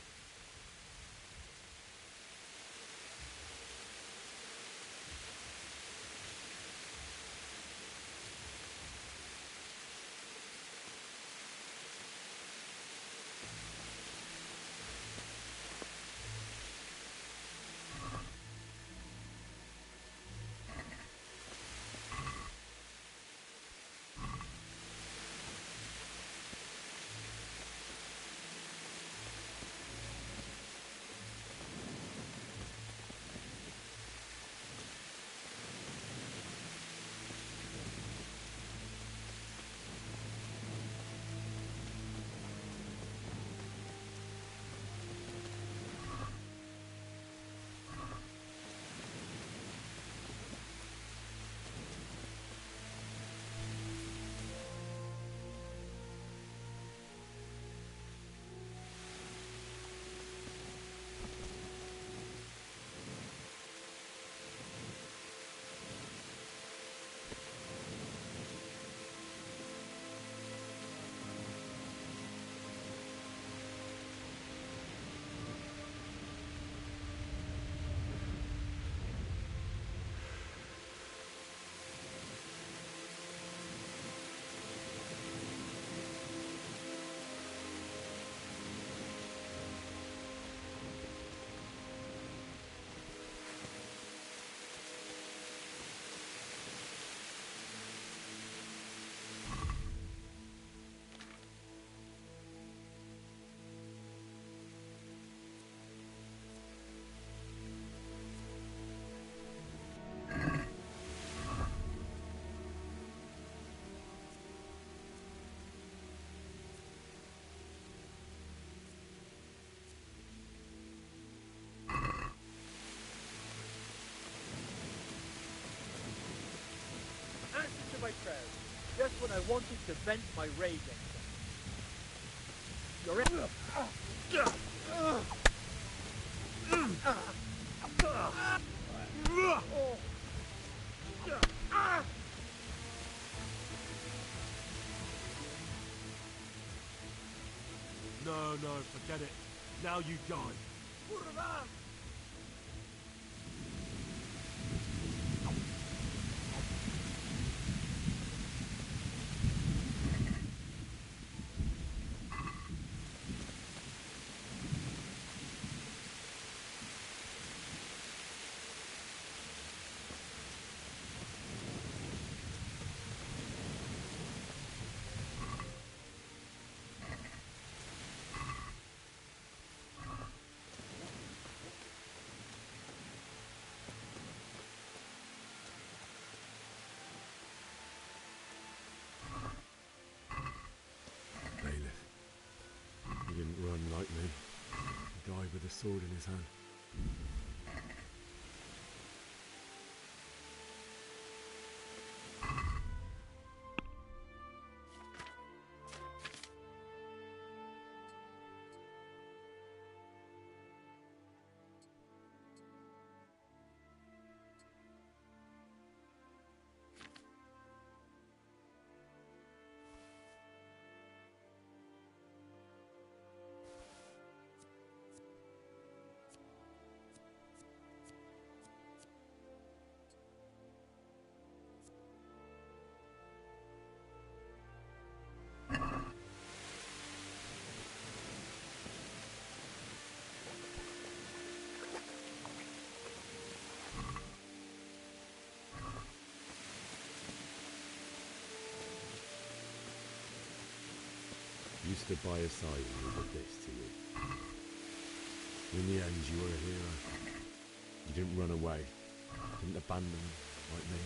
my prayers, just when I wanted to vent my rage on them. You're in. No, forget it. Now you die. He didn't run like me. He died with a sword in his hand. You stood by his side and he did this to you. In the end, you were a hero. You didn't run away. Didn't abandon him like me.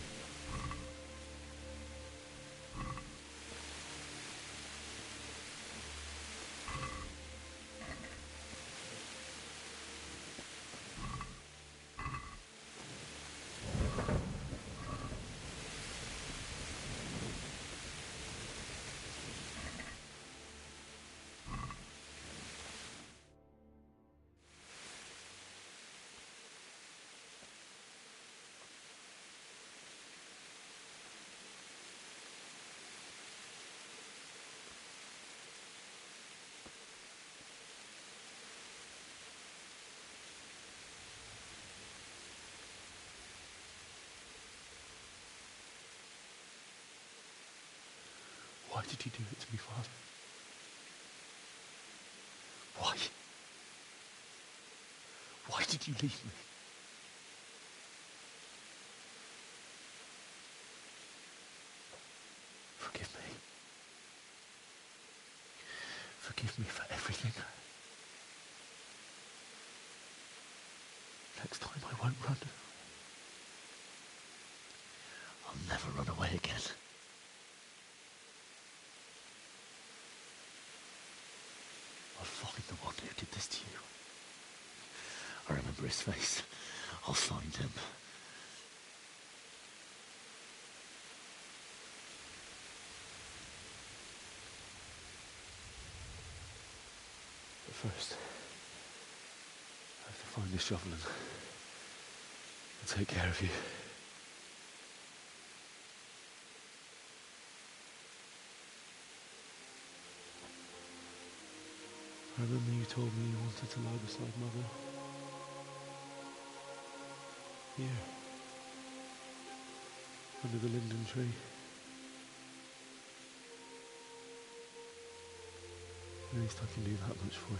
Why did you do it to me, Father? Why? Why did you leave me? Forgive me. Forgive me for everything. Next time I won't run. I'll never run away again. I'll find the one who did this to you. I remember his face. I'll find him. But first, I have to find this shovel and take care of you. I remember you told me you wanted to lie beside Mother. Here. Under the linden tree. At least I can do that much for you.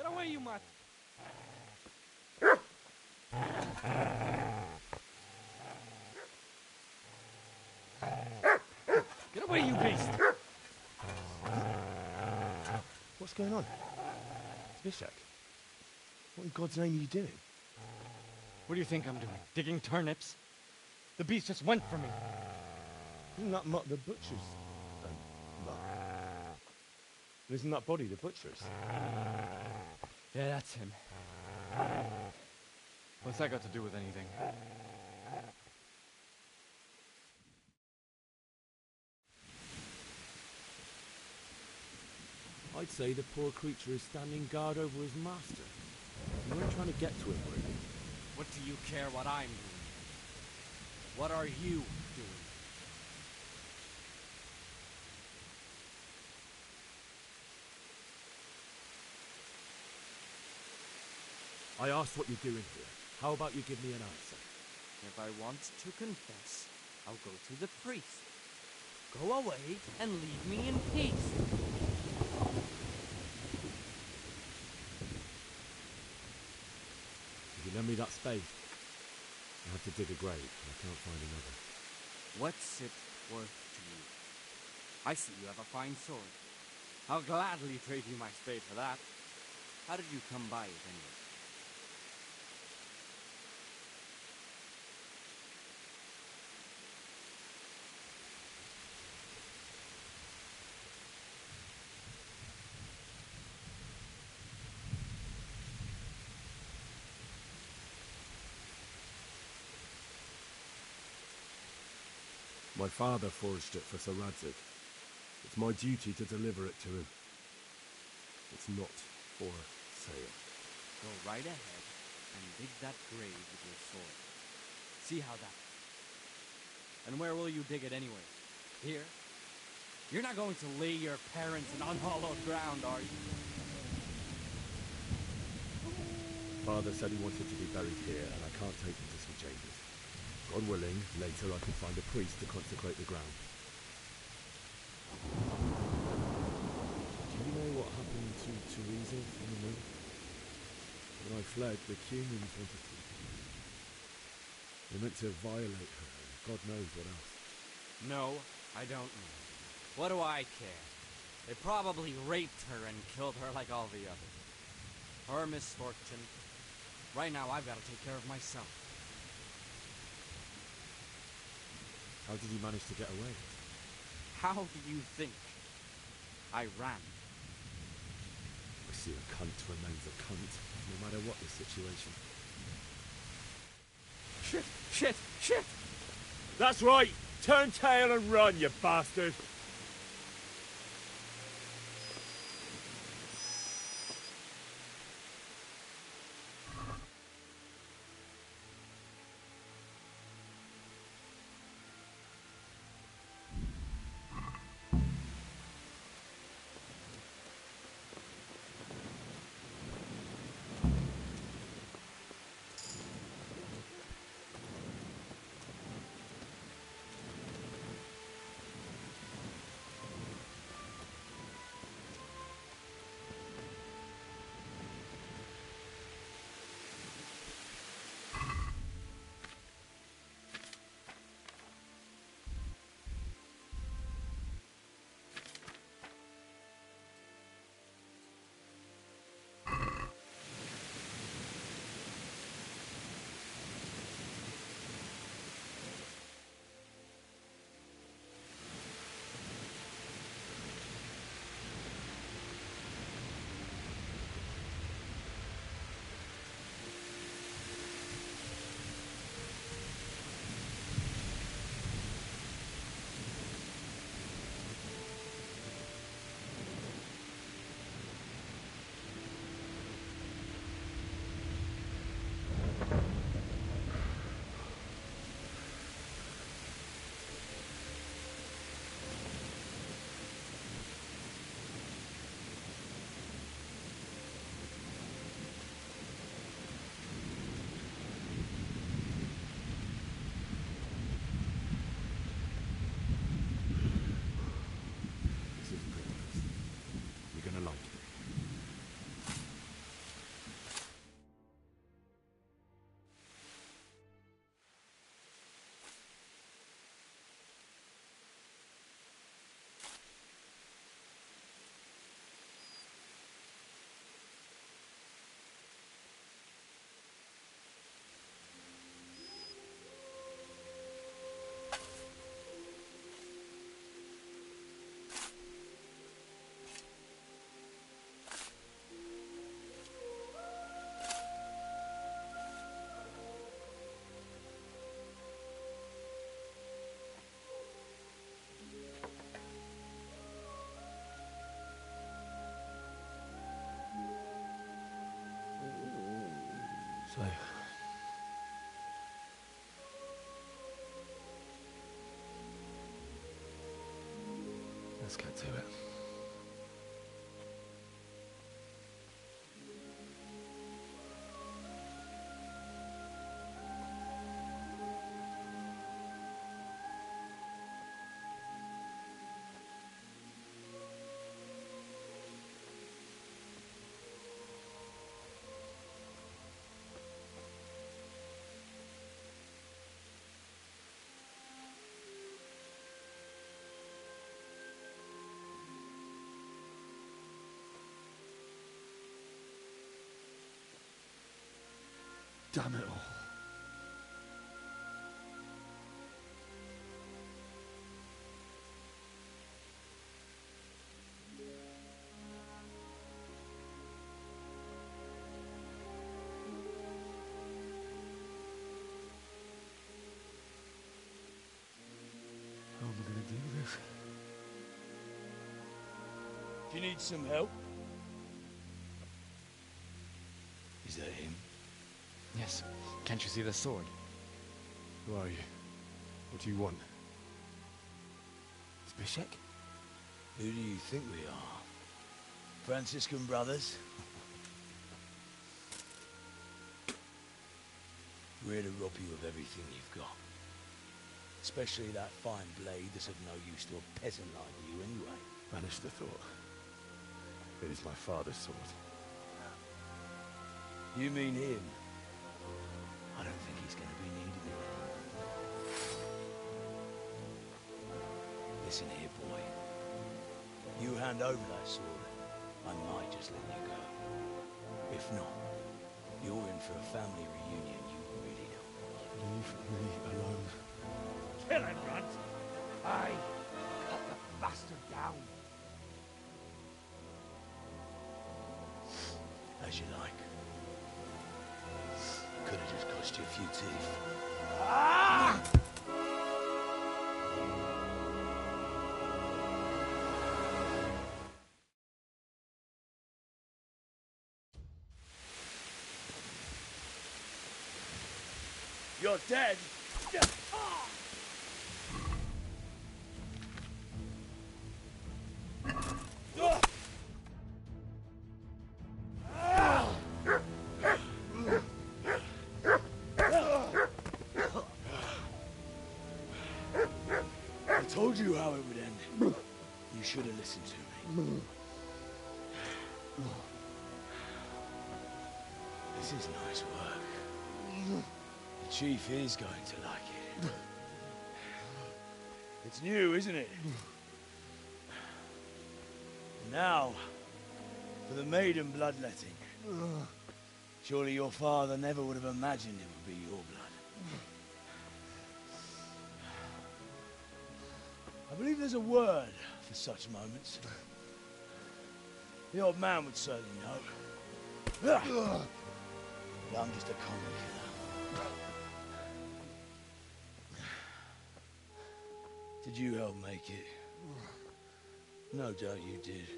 Get away, you mutt! Get away, you beast! What's going on? Vishak, what in God's name are you doing? What do you think I'm doing? Digging turnips? The beast just went for me. Isn't that mutt the butcher's? Mutt? Isn't that body the butcher's? Yeah, that's him. What's that got to do with anything? I'd say the poor creature is standing guard over his master. You weren't trying to get to him, really. What do you care what I'm doing? What are you doing? I asked what you're doing here. How about you give me an answer? If I want to confess, I'll go to the priest. Go away and leave me in peace. If you lend me that spade, I have to dig a grave, and I can't find another. What's it worth to you? I see you have a fine sword. I'll gladly trade you my spade for that. How did you come by it anyway? My father forged it for Sir Radzig. It's my duty to deliver it to him. It's not for sale. Go right ahead and dig that grave with your sword. See how that... And where will you dig it anyway? Here? You're not going to lay your parents in unhallowed ground, are you? Father said he wanted to be buried here, and I can't take him to St. James's. God willing, later I can find a priest to consecrate the ground. Do you know what happened to Teresa on the moon? When I fled, the Cumans wanted to... They meant to violate her, and God knows what else. No, I don't know. What do I care? They probably raped her and killed her like all the others. Her misfortune. Right now, I've got to take care of myself. How did you manage to get away? How do you think? I ran. I see a cunt remains a cunt, no matter what the situation. Shit! Shit! Shit! That's right! Turn tail and run, you bastard! slave. Let's get to it. Damn it all. How am I going to do this? Do you need some help? Is that him? Yes. Can't you see the sword? Who are you? What do you want? It's Bishek? Who do you think we are? Franciscan brothers? We're here to rob you of everything you've got. Especially that fine blade that's of no use to a peasant like you anyway. Banish the thought. It is my father's sword. You mean him? I don't think he's going to be needing it anymore. Listen here, boy. You hand over that sword, I might just let you go. If not, you're in for a family reunion you really don't want. Leave me alone. Kill him, Runt! Aye, cut the bastard down. As you like. Could have just cost you a few teeth. Ah! You're dead? I told you how it would end. You should have listened to me. This is nice work. The chief is going to like it. It's new, isn't it? Now, for the maiden bloodletting. Surely your father never would have imagined it would be your blood. I believe there's a word for such moments. The old man would certainly know. But I'm just a common killer. Did you help make it? No doubt you did.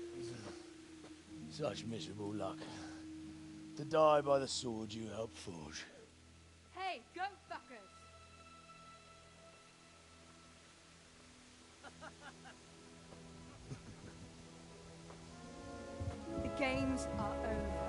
Such miserable luck. To die by the sword you helped forge. Hey, go fuckers! The games are over.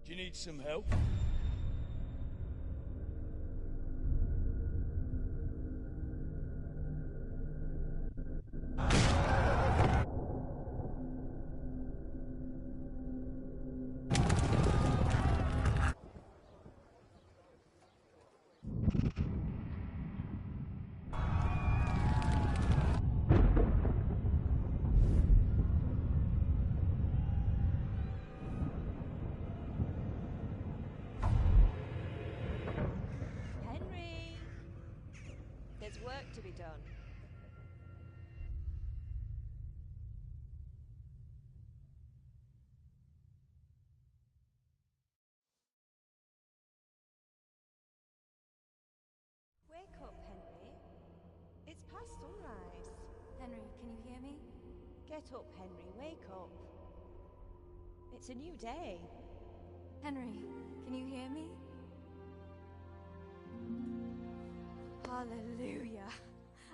Do you need some help? Henry! There's work to be done. Wake up, Henry. It's past sunrise. Henry, can you hear me? Get up, Henry. Wake up. It's a new day. Henry, can you hear me? Hallelujah.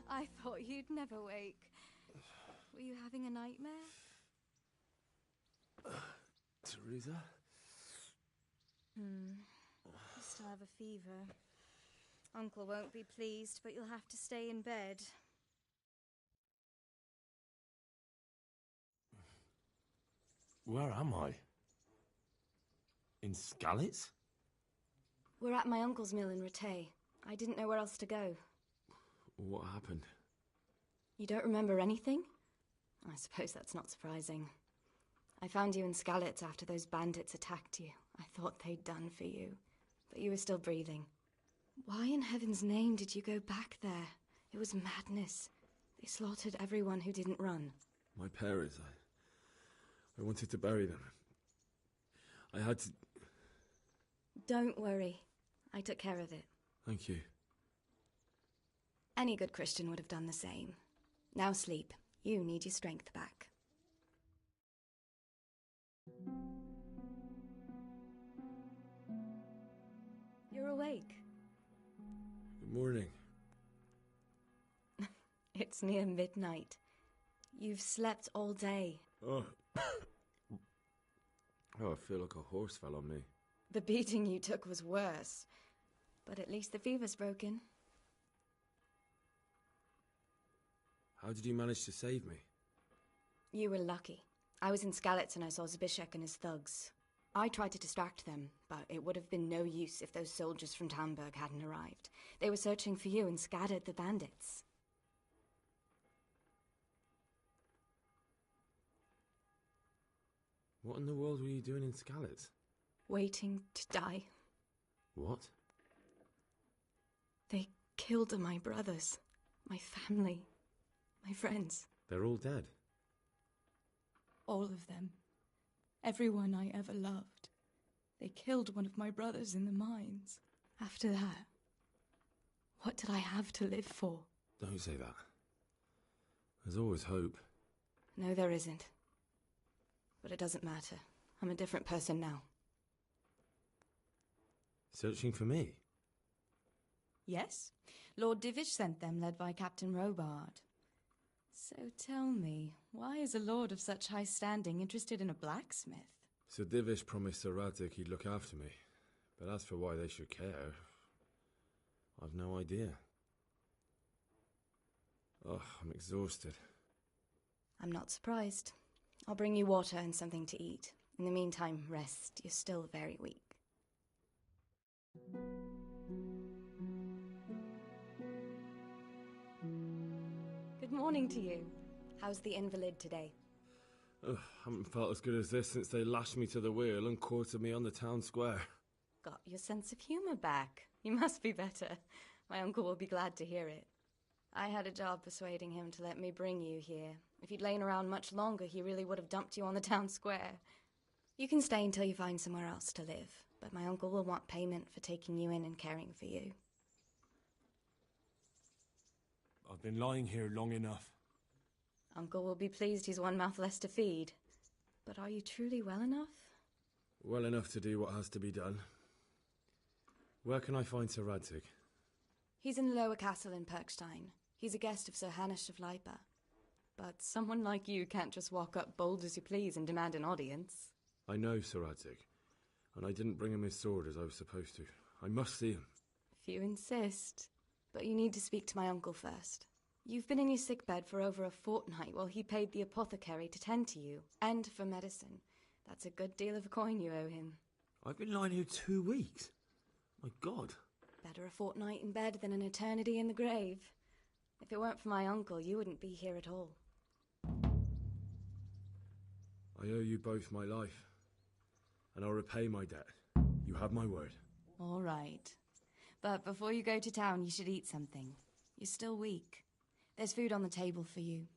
I thought you'd never wake. Were you having a nightmare? Teresa? You still have a fever. Uncle won't be pleased, but you'll have to stay in bed. Where am I? In Skalitz? We're at my uncle's mill in Rattay. I didn't know where else to go. What happened? You don't remember anything? I suppose that's not surprising. I found you in Skalitz after those bandits attacked you. I thought they'd done for you, but you were still breathing. Why in heaven's name did you go back there? It was madness. They slaughtered everyone who didn't run. My parents, I wanted to bury them. I had to... Don't worry. I took care of it. Thank you. Any good Christian would have done the same. Now sleep. You need your strength back. You're awake. Good morning. It's near midnight. You've slept all day. Oh. Oh, I feel like a horse fell on me. The beating you took was worse. But at least the fever's broken. How did you manage to save me? You were lucky. I was in Skalitz and I saw Zbyszek and his thugs. I tried to distract them, but it would have been no use if those soldiers from Talmberg hadn't arrived. They were searching for you and scattered the bandits. What in the world were you doing in Skalitz? Waiting to die. What? They killed my brothers, my family, my friends. They're all dead. All of them. Everyone I ever loved. They killed one of my brothers in the mines. After that, what did I have to live for? Don't say that. There's always hope. No, there isn't. But it doesn't matter. I'm a different person now. Searching for me? Yes. Lord Divish sent them, led by Captain Robard. So tell me, why is a lord of such high standing interested in a blacksmith? Sir Divish promised Sir Radzik he'd look after me. But as for why they should care, I've no idea. Oh, I'm exhausted. I'm not surprised. I'll bring you water and something to eat. In the meantime, rest. You're still very weak. Good morning to you. How's the invalid today? Haven't felt as good as this since they lashed me to the wheel and quartered me on the town square. Got your sense of humour back. You must be better. My uncle will be glad to hear it. I had a job persuading him to let me bring you here. If you'd lain around much longer, he really would have dumped you on the town square. You can stay until you find somewhere else to live, but my uncle will want payment for taking you in and caring for you. I've been lying here long enough. Uncle will be pleased he's one mouth less to feed. But are you truly well enough? Well enough to do what has to be done. Where can I find Sir Radzig? He's in the lower castle in Perkstein. He's a guest of Sir Hanush of Leipa. But someone like you can't just walk up bold as you please and demand an audience. I know Sir Radzig, and I didn't bring him his sword as I was supposed to. I must see him. If you insist. But you need to speak to my uncle first. You've been in your sickbed for over a fortnight while he paid the apothecary to tend to you, and for medicine. That's a good deal of coin you owe him. I've been lying here 2 weeks. My God. Better a fortnight in bed than an eternity in the grave. If it weren't for my uncle, you wouldn't be here at all. I owe you both my life, and I'll repay my debt. You have my word. All right. But before you go to town, you should eat something. You're still weak. There's food on the table for you.